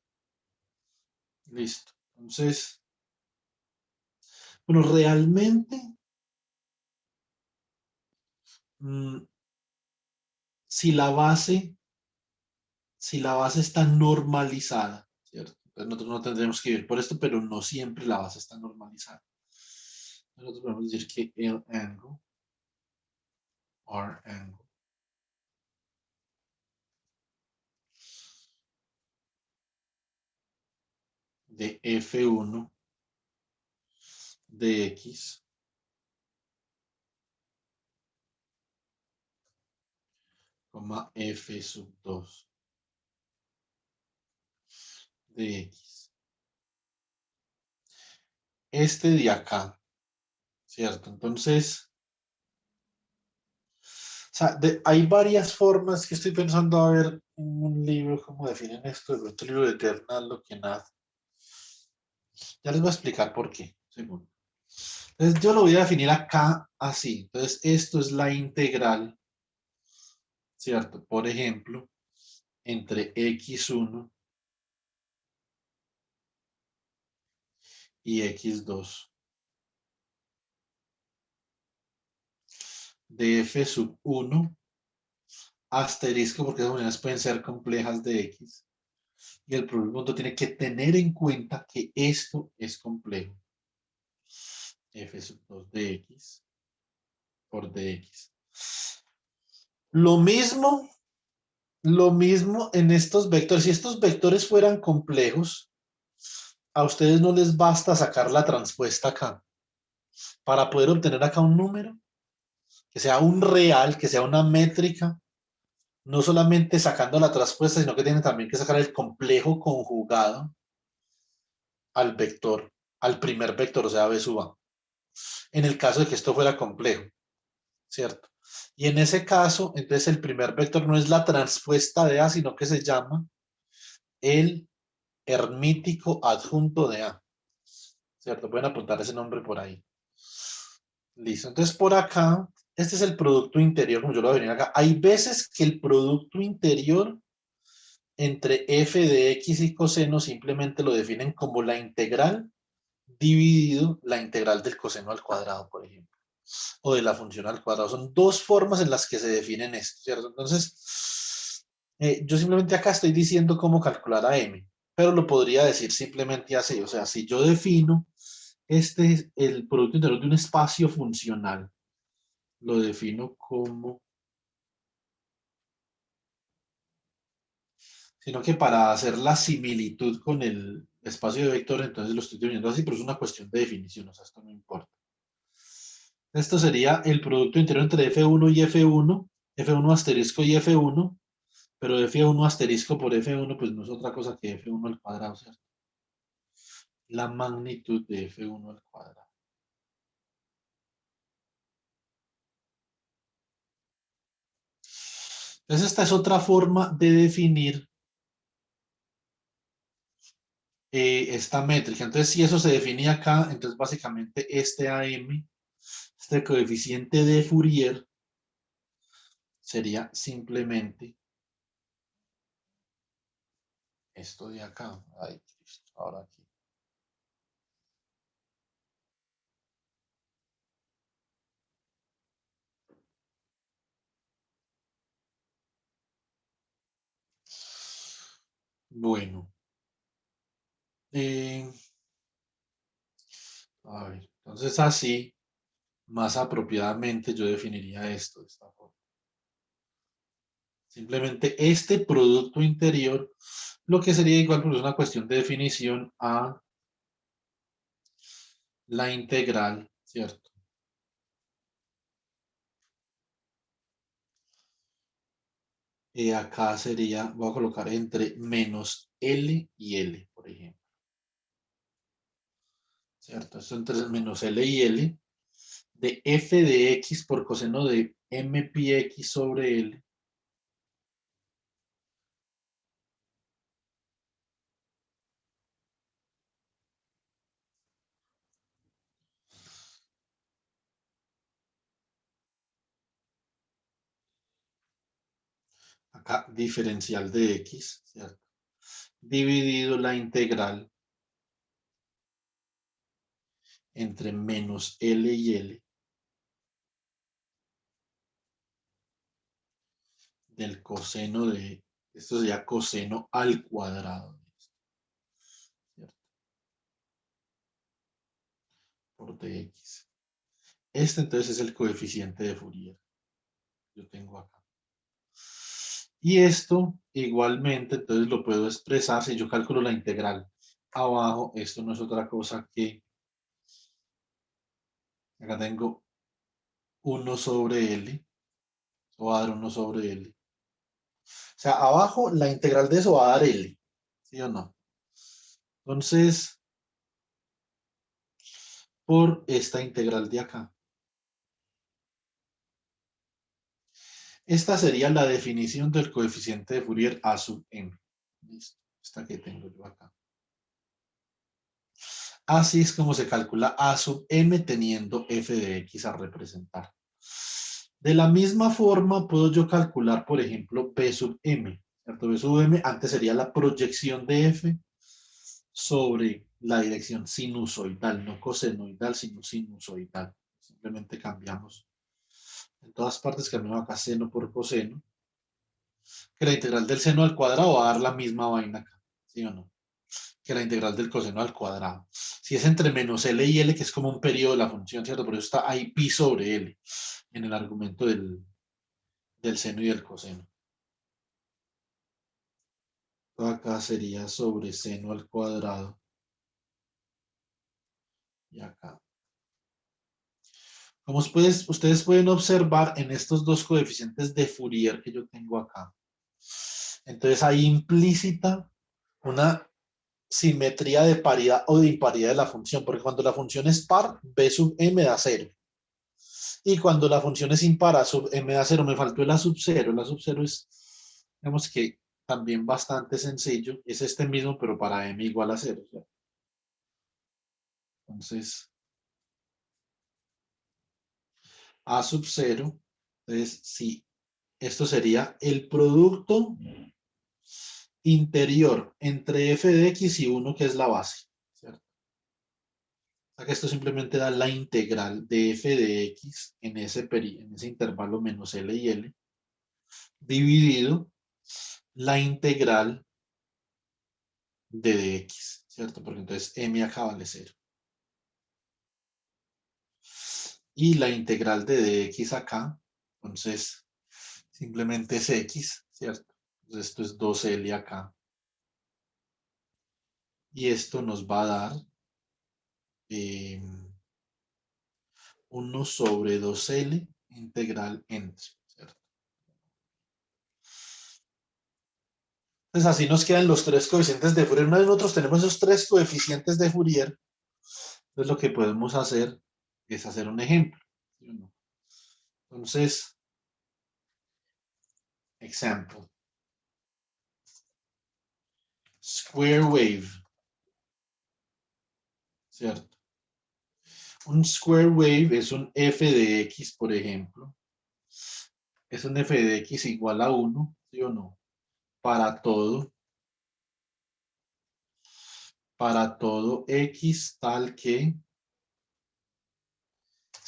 Listo. Entonces, bueno, realmente, si la base está normalizada, ¿cierto? Entonces nosotros no tendremos que ir por esto, pero no siempre la base está normalizada. Nosotros podemos decir que el angle, R angle, de F1 de X coma F sub 2 de X. Este de acá, ¿cierto? Entonces, o sea, hay varias formas que estoy pensando a ver en un libro, cómo definen esto, de pronto el libro de Eternal, lo que nada. Ya les voy a explicar por qué, según. Entonces, yo lo voy a definir acá así. Entonces, esto es la integral, ¿cierto? Por ejemplo, entre x1 y x2 de f sub 1 asterisco, porque esas unidades pueden ser complejas de x. Y el producto tiene que tener en cuenta que esto es complejo. F sub 2 de x por dx. Lo mismo en estos vectores. Si estos vectores fueran complejos, a ustedes no les basta sacar la transpuesta acá. Para poder obtener acá un número, que sea un real, que sea una métrica, no solamente sacando la transpuesta, sino que tienen también que sacar el complejo conjugado al vector, al primer vector, o sea, b sub a. En el caso de que esto fuera complejo, ¿cierto? Y en ese caso, entonces el primer vector no es la transpuesta de A, sino que se llama el hermítico adjunto de A, ¿cierto? Pueden apuntar ese nombre por ahí. Listo, entonces por acá, este es el producto interior, como yo lo voy a venir acá. Hay veces que el producto interior entre f de x y coseno simplemente lo definen como la integral dividido la integral del coseno al cuadrado, por ejemplo, o de la función al cuadrado. Son dos formas en las que se definen esto, ¿cierto? Entonces, yo simplemente acá estoy diciendo cómo calcular a m, pero lo podría decir simplemente así. O sea, si yo defino este es el producto interior de un espacio funcional, lo defino como, sino que para hacer la similitud con el espacio de vectores, entonces lo estoy definiendo así, pero es una cuestión de definición, o sea, esto no importa. Esto sería el producto interior entre F1 y F1, F1 asterisco y F1, pero F1 asterisco por F1 pues no es otra cosa que F1 al cuadrado, ¿cierto? La magnitud de F1 al cuadrado. Entonces esta es otra forma de definir esta métrica. Entonces si eso se define acá, entonces básicamente este AM, este coeficiente de Fourier, sería simplemente esto de acá. Ay, listo, ahora aquí. Bueno. A ver, entonces así, más apropiadamente, yo definiría esto de esta forma. Simplemente este producto interior, lo que sería igual, pues es una cuestión de definición a la integral, ¿cierto? Y acá sería, voy a colocar entre menos L y L, por ejemplo. ¿cierto? Esto entre menos L y L de f de x por coseno de m pi x sobre L acá diferencial de x, ¿cierto? Dividido la integral entre menos L y L del coseno de, esto sería coseno al cuadrado, ¿cierto? Por dx. Este entonces es el coeficiente de Fourier que yo tengo acá. Y esto igualmente entonces lo puedo expresar si yo calculo la integral abajo. Esto no es otra cosa que, acá tengo 1 sobre L, o va a dar 1 sobre L. O sea, abajo la integral de eso va a dar L, ¿sí o no? Entonces, por esta integral de acá. Esta sería la definición del coeficiente de Fourier A sub m. Listo. Esta que tengo yo acá. Así es como se calcula A sub m teniendo f de x a representar. De la misma forma puedo yo calcular, por ejemplo, b sub m. ¿Cierto? B sub m antes sería la proyección de f sobre la dirección sinusoidal, no cosenoidal, sino sinusoidal. Simplemente cambiamos. En todas partes cambiamos acá seno por coseno. Que la integral del seno al cuadrado va a dar la misma vaina acá, ¿sí o no? Que la integral del coseno al cuadrado. Si es entre menos L y L, que es como un periodo de la función, ¿cierto? Por eso está ahí pi sobre L en el argumento del seno y del coseno. Todo acá sería sobre seno al cuadrado. Y acá. Como ustedes pueden observar en estos dos coeficientes de Fourier que yo tengo acá, entonces hay implícita una simetría de paridad o de imparidad de la función, porque cuando la función es par, b sub m da 0. Y cuando la función es impar, a sub m da 0, me faltó el a sub 0. El a sub 0 es, digamos que también bastante sencillo. Es este mismo, pero para m igual a 0. ¿Cierto? Entonces, a sub 0, entonces sí, esto sería el producto interior entre f de x y 1, que es la base. ¿Cierto? O sea que esto simplemente da la integral de f de x en ese intervalo menos L y L, dividido la integral de dx, ¿cierto? Porque entonces m acá vale 0. Y la integral de dx acá, entonces simplemente es x, ¿cierto? Entonces esto es 2L acá. Y esto nos va a dar 1 sobre 2L integral entre, ¿cierto? Entonces así nos quedan los tres coeficientes de Fourier. Una vez nosotros tenemos esos tres coeficientes de Fourier, entonces lo que podemos hacer es hacer un ejemplo. ¿Sí o no? Entonces, example. Square wave, ¿cierto? Un square wave es un f de x, por ejemplo. Es un f de x igual a 1, ¿sí o no? Para todo x tal que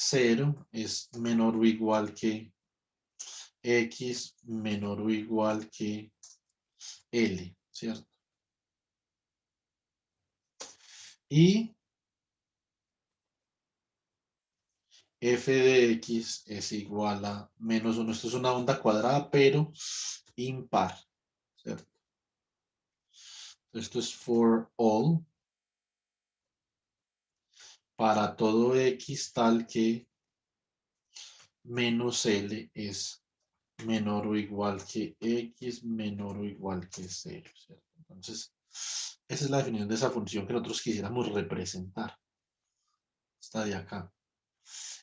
0 es menor o igual que x menor o igual que L, ¿cierto? Y f de x es igual a menos 1. Esto es una onda cuadrada, pero impar, ¿cierto? Esto es for all, para todo x tal que menos L es menor o igual que x menor o igual que 0, ¿cierto? Entonces, esa es la definición de esa función que nosotros quisiéramos representar. esta de acá.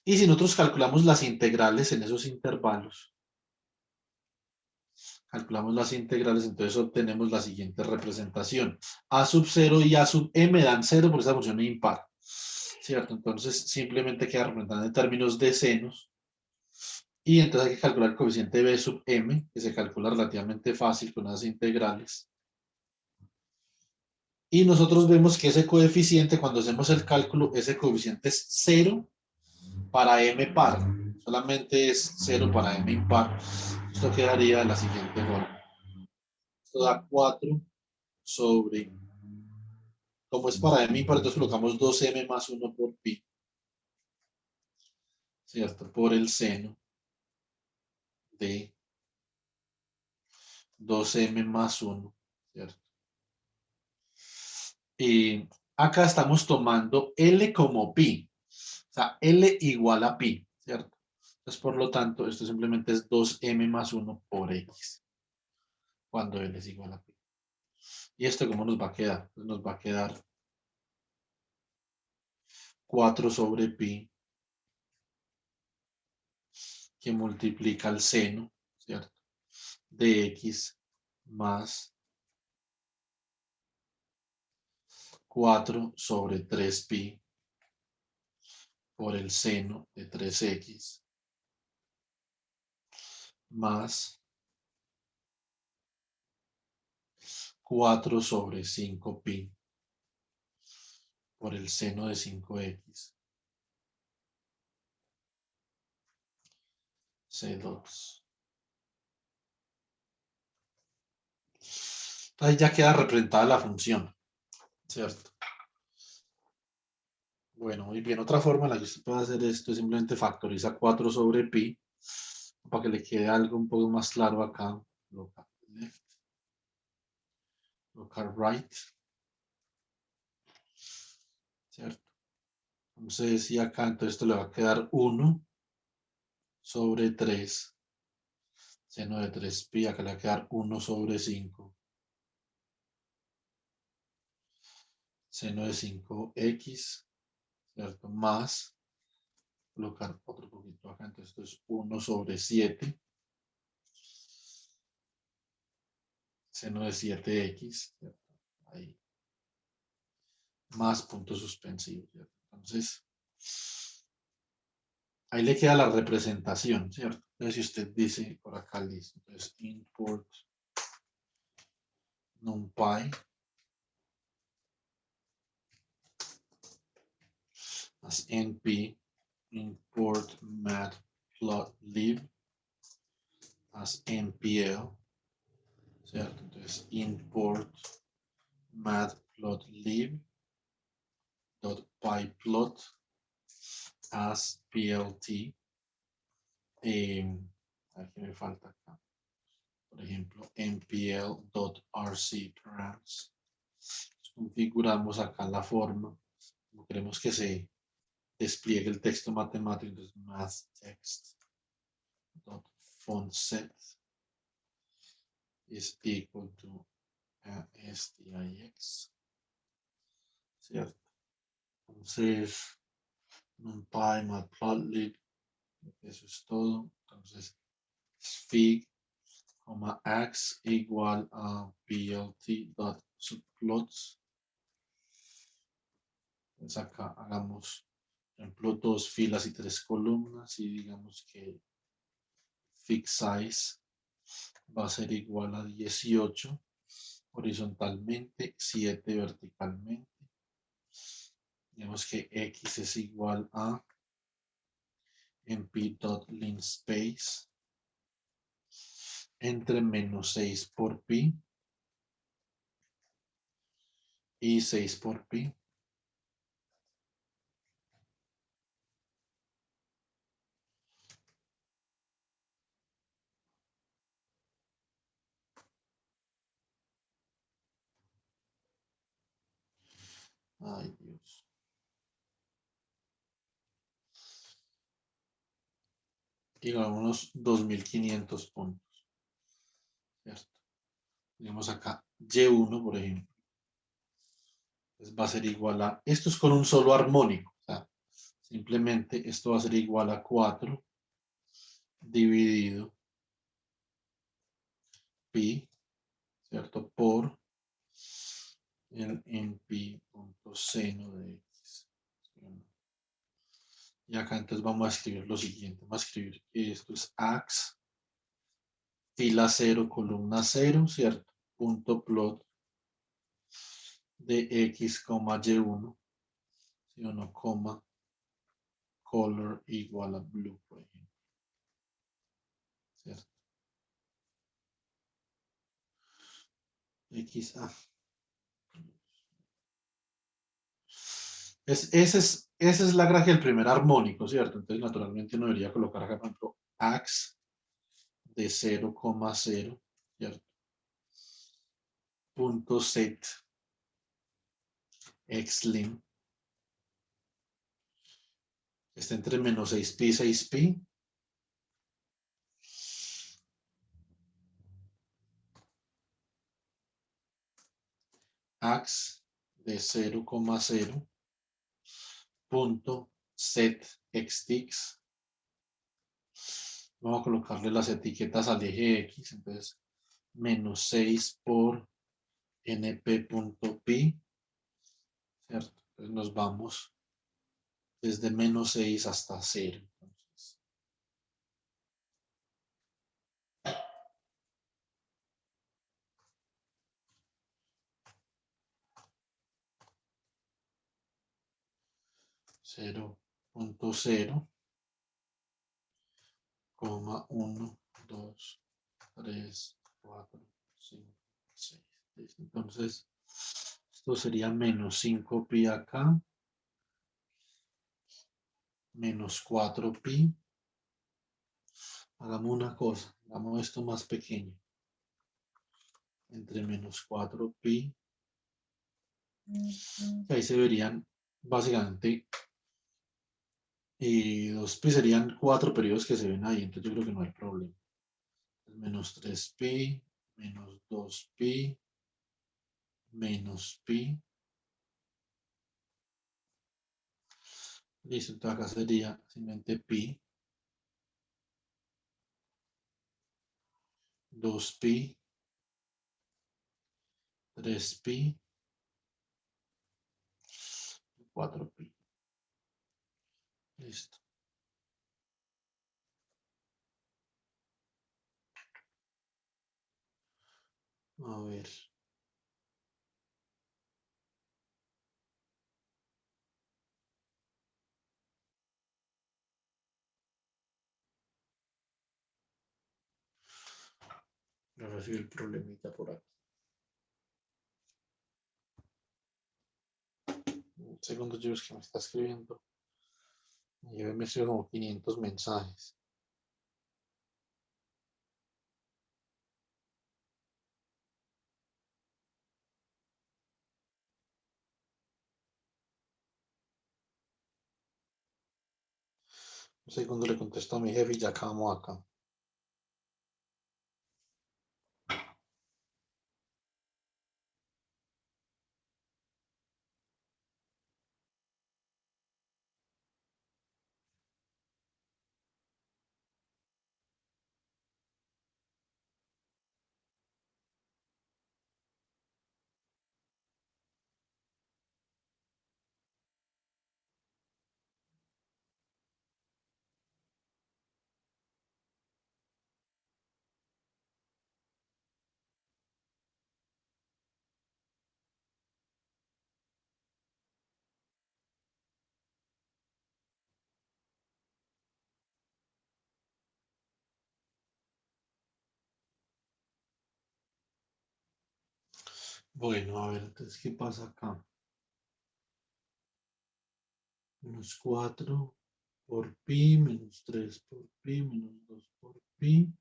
Y si nosotros calculamos las integrales en esos intervalos, entonces obtenemos la siguiente representación. A sub 0 y A sub m dan 0 por esa función impar. ¿Cierto? Entonces simplemente queda representado en términos de senos. Y entonces hay que calcular el coeficiente B sub m, que se calcula relativamente fácil con las integrales. Y nosotros vemos que ese coeficiente, cuando hacemos el cálculo, ese coeficiente es 0 para m par. Solamente es 0 para m impar. Esto quedaría de la siguiente forma. Esto da 4 sobre, como es para m impar, entonces colocamos 2m más 1 por pi, ¿cierto? Por el seno de 2m más 1, ¿cierto? Y acá estamos tomando L como pi, o sea, L igual a pi, ¿cierto? Entonces, por lo tanto, esto simplemente es 2m más 1 por x, cuando L es igual a pi. ¿Y esto cómo nos va a quedar? Pues nos va a quedar 4 sobre pi, que multiplica el seno, ¿cierto? De x más 4 sobre 3pi por el seno de 3x más 4 sobre 5pi por el seno de 5x C2. Ahí ya queda representada la función, ¿cierto? Bueno, muy bien. Otra forma en la que usted puede hacer esto es simplemente factoriza 4 sobre pi para que le quede algo un poco más claro acá. Local left, local right, ¿cierto? Entonces, y acá, entonces esto le va a quedar 1 sobre 3, seno de 3pi, acá le va a quedar 1 sobre 5, seno de 5x, ¿cierto? Más, colocar otro poquito acá, entonces esto es 1 sobre 7, seno de 7x, ¿cierto? Ahí, más puntos suspensivos, ¿cierto? Entonces, ahí le queda la representación, ¿cierto? Entonces, si usted dice, por acá listo, entonces import numpy as np import matplotlib as npl, ¿cierto? Entonces import matplotlib.pyplot as plt. Aquí me falta acá. Por ejemplo, npl.rcparams. Configuramos acá la forma. Como queremos que se despliegue el texto matemático, entonces mathText.fontset is equal to stix, ¿cierto? Entonces, numpy, matplotlib, eso es todo. Entonces, fig, ax igual a plt.subplots. Entonces acá hagamos, por ejemplo, 2 filas y 3 columnas y digamos que fig size va a ser igual a 18 horizontalmente, 7 verticalmente. Digamos que x es igual a np.linspace entre menos 6 por pi y 6 por pi. Ay, Dios. Digamos unos 2500 puntos, ¿cierto? Digamos acá Y1, por ejemplo. Entonces va a ser igual a, esto es con un solo armónico, o sea, Simplemente esto va a ser igual a 4 dividido pi, ¿cierto? Por el en pi punto seno de x. Y acá entonces vamos a escribir lo siguiente. Vamos a escribir que esto es ax, fila 0, columna 0, ¿cierto? Punto plot de x, y1, ¿sí o no? Coma, color igual a blue, por ejemplo. ¿Cierto? XA. Esa es la gracia del primer armónico, ¿cierto? Entonces, naturalmente, uno debería colocar acá, por ejemplo, ax de 0,0, ¿cierto? Punto set xlim. Está entre menos 6pi, 6pi. Ax de 0,0 punto set xtix. Vamos a colocarle las etiquetas al eje X, entonces menos 6 por np.pi, ¿cierto? Entonces nos vamos desde menos 6 hasta 0. Entonces, cero punto 0, 1, 2, 3, 4, 5, 6. Entonces, esto sería menos 5 pi acá, menos 4 pi. Hagamos una cosa, hagamos esto más pequeño. Entre menos 4 pi. Ahí se verían básicamente 2 pi serían 4 periodos que se ven ahí, entonces yo creo que no hay problema. Menos 3 pi, menos 2 pi, menos pi. Listo, entonces acá sería simplemente pi, 2 pi, 3 pi, 4 pi. Listo. A ver. Ahora sí el problemita por aquí. Un segundo, yo es que me está escribiendo. Y yo me escribo como 500 mensajes. Un segundo le contesto a mi jefe y ya acabamos acá. Bueno, a ver, entonces, ¿qué pasa acá? Menos 4 por pi, menos 3 por pi, menos 2 por pi.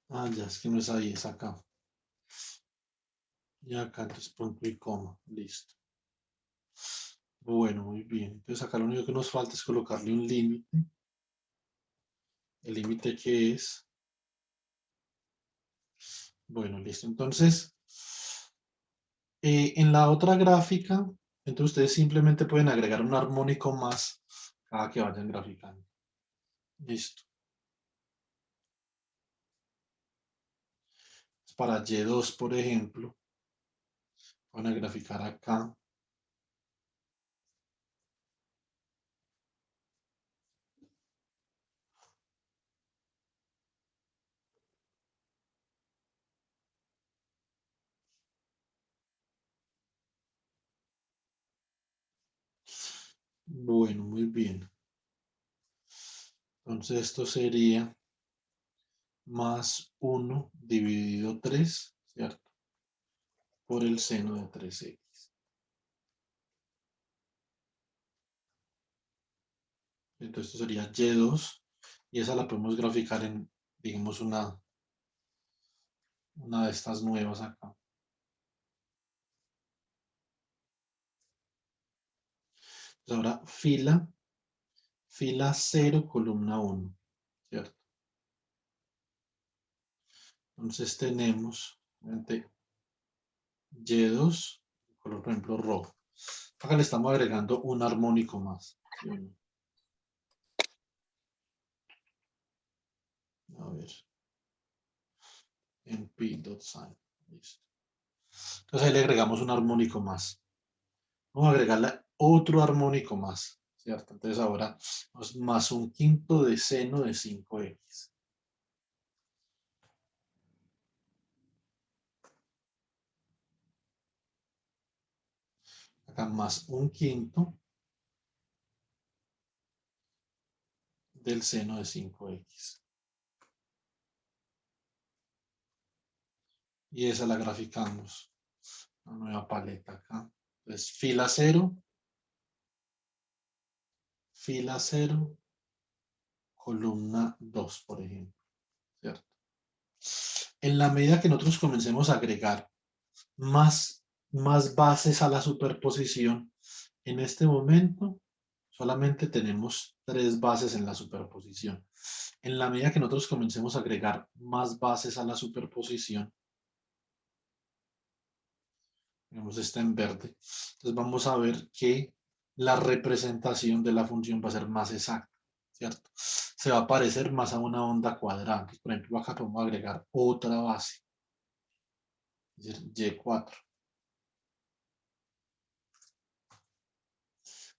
Ah, ya, es que no es ahí, es acá. Y acá, entonces punto y coma, listo. Bueno, muy bien. Entonces acá lo único que nos falta es colocarle un límite. ¿El límite que es? Bueno, listo. Entonces, en la otra gráfica, entonces ustedes simplemente pueden agregar un armónico más cada que vayan graficando. Listo. Para Y2, por ejemplo, van a graficar acá. Bueno, muy bien. Entonces esto sería más 1 dividido 3, ¿cierto? Por el seno de 3x. Entonces esto sería Y2 y esa la podemos graficar en, digamos, una de estas nuevas acá. Entonces ahora fila 0, columna 1, ¿cierto? Entonces tenemos Y2, color por ejemplo rojo. Acá le estamos agregando un armónico más. ¿Sí? A ver, en p.sign. Listo. Entonces ahí le agregamos un armónico más. Vamos a agregarle otro armónico más, ¿cierto? Entonces ahora más un quinto de seno de 5x. Acá más un quinto del seno de 5x. Y esa la graficamos. Una nueva paleta acá. Entonces fila 0, columna 2, por ejemplo, ¿cierto? En la medida que nosotros comencemos a agregar más bases a la superposición, en este momento solamente tenemos 3 bases en la superposición. En la medida que nosotros comencemos a agregar más bases a la superposición, vemos esta en verde, entonces vamos a ver que la representación de la función va a ser más exacta, ¿cierto? Se va a parecer más a una onda cuadrada. Por ejemplo, acá podemos agregar otra base, es decir, Y4.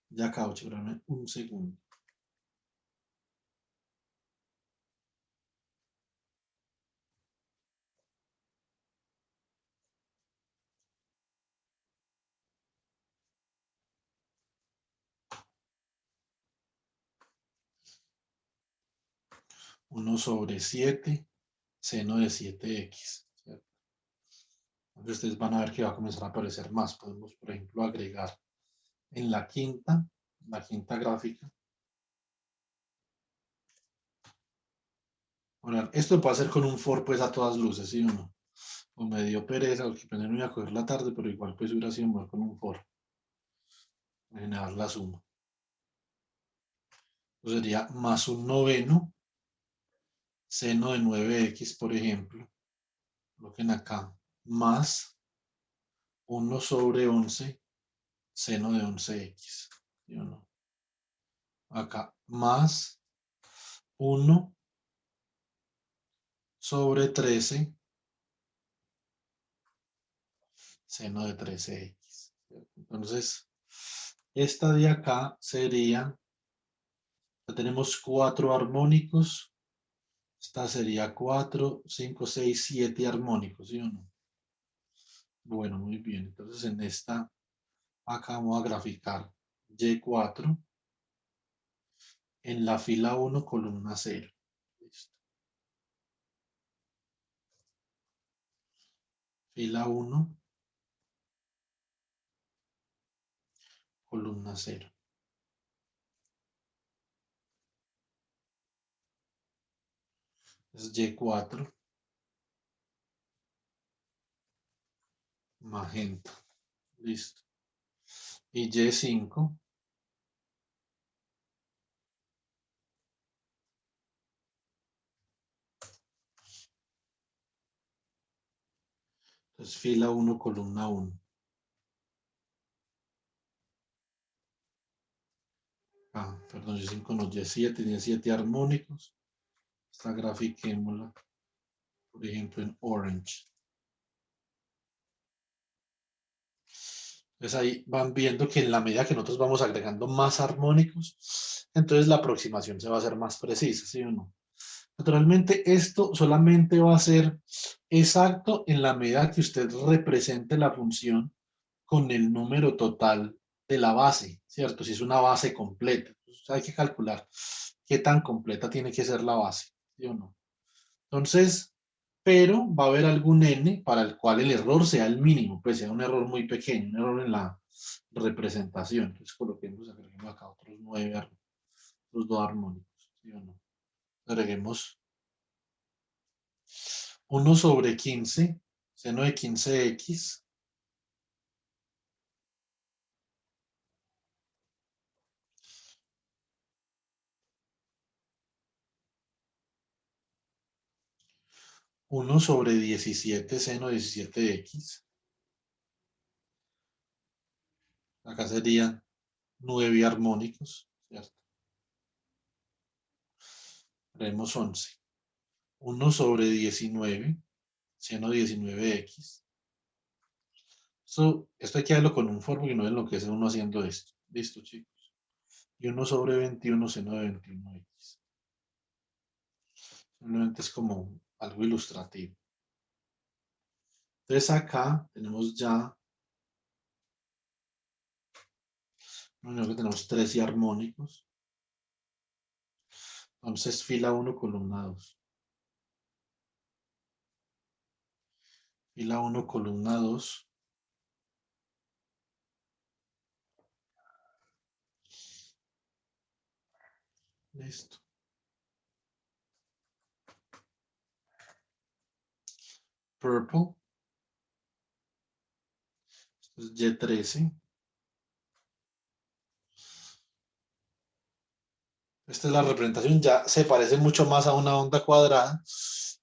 Ya acabo, espérame un segundo. Uno sobre 7, seno de 7x, ¿cierto? Entonces ustedes van a ver que va a comenzar a aparecer más. Podemos, por ejemplo, agregar en la quinta gráfica. Bueno, esto puede ser con un for pues a todas luces, ¿sí o no? O me dio pereza, porque pensé no iba a coger la tarde, pero igual pues hubiera sido mejor con un for. Generar la suma. Entonces sería más un noveno, seno de 9x, por ejemplo. Coloquen acá, más 1 sobre 11, seno de 11x. ¿Sí o no? Acá, más 1 sobre 13, seno de 13x. Entonces, esta de acá sería, ya tenemos 4 armónicos. Esta sería 4, 5, 6, 7 armónicos, ¿sí o no? Bueno, muy bien. Entonces, en esta, acá vamos a graficar Y4 en la fila 1, columna 0. Listo. Fila 1, columna 0. Es Y4, magenta. Listo. Y Y5, Entonces, fila 1, columna 1. Perdón, Y5 nos Y7 armónicos. Esta grafiquémosla, por ejemplo, en orange. Entonces ahí van viendo que en la medida que nosotros vamos agregando más armónicos, entonces la aproximación se va a hacer más precisa, ¿sí o no? Naturalmente esto solamente va a ser exacto en la medida que usted represente la función con el número total de la base, ¿cierto? Si es una base completa. Entonces hay que calcular qué tan completa tiene que ser la base, ¿sí o no? Entonces, pero va a haber algún n para el cual el error sea el mínimo, pues sea un error muy pequeño, un error en la representación. Entonces agreguemos acá otros 9, otros 2 armónicos, ¿sí o no? Agreguemos 1 sobre 15, seno de 15x, uno sobre 17, seno de 17x. Acá serían 9 armónicos, ¿cierto? Haremos 11. 1 sobre 19, seno 19x. Esto hay que darlo con un for porque no es lo que es uno haciendo esto. Listo, chicos. Y 1 sobre 21, seno de 21x. Simplemente es como algo ilustrativo. Entonces acá tenemos ya, tenemos 13 armónicos. Entonces fila 1, columna 2. Fila 1, columna 2. Listo. Purple. Esto es Y13. Esta es la representación. Ya se parece mucho más a una onda cuadrada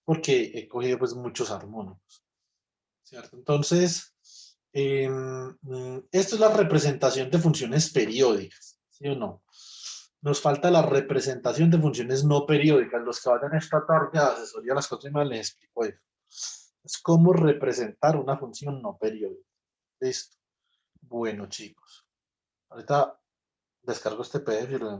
porque he cogido pues muchos armónicos. ¿Cierto? Entonces, esto es la representación de funciones periódicas, ¿sí o no? Nos falta la representación de funciones no periódicas. Los que vayan esta tarde a asesoría a las 4:30 les explico eso. Es cómo representar una función no periódica. Listo. Bueno, chicos. Ahorita descargo este PDF y lo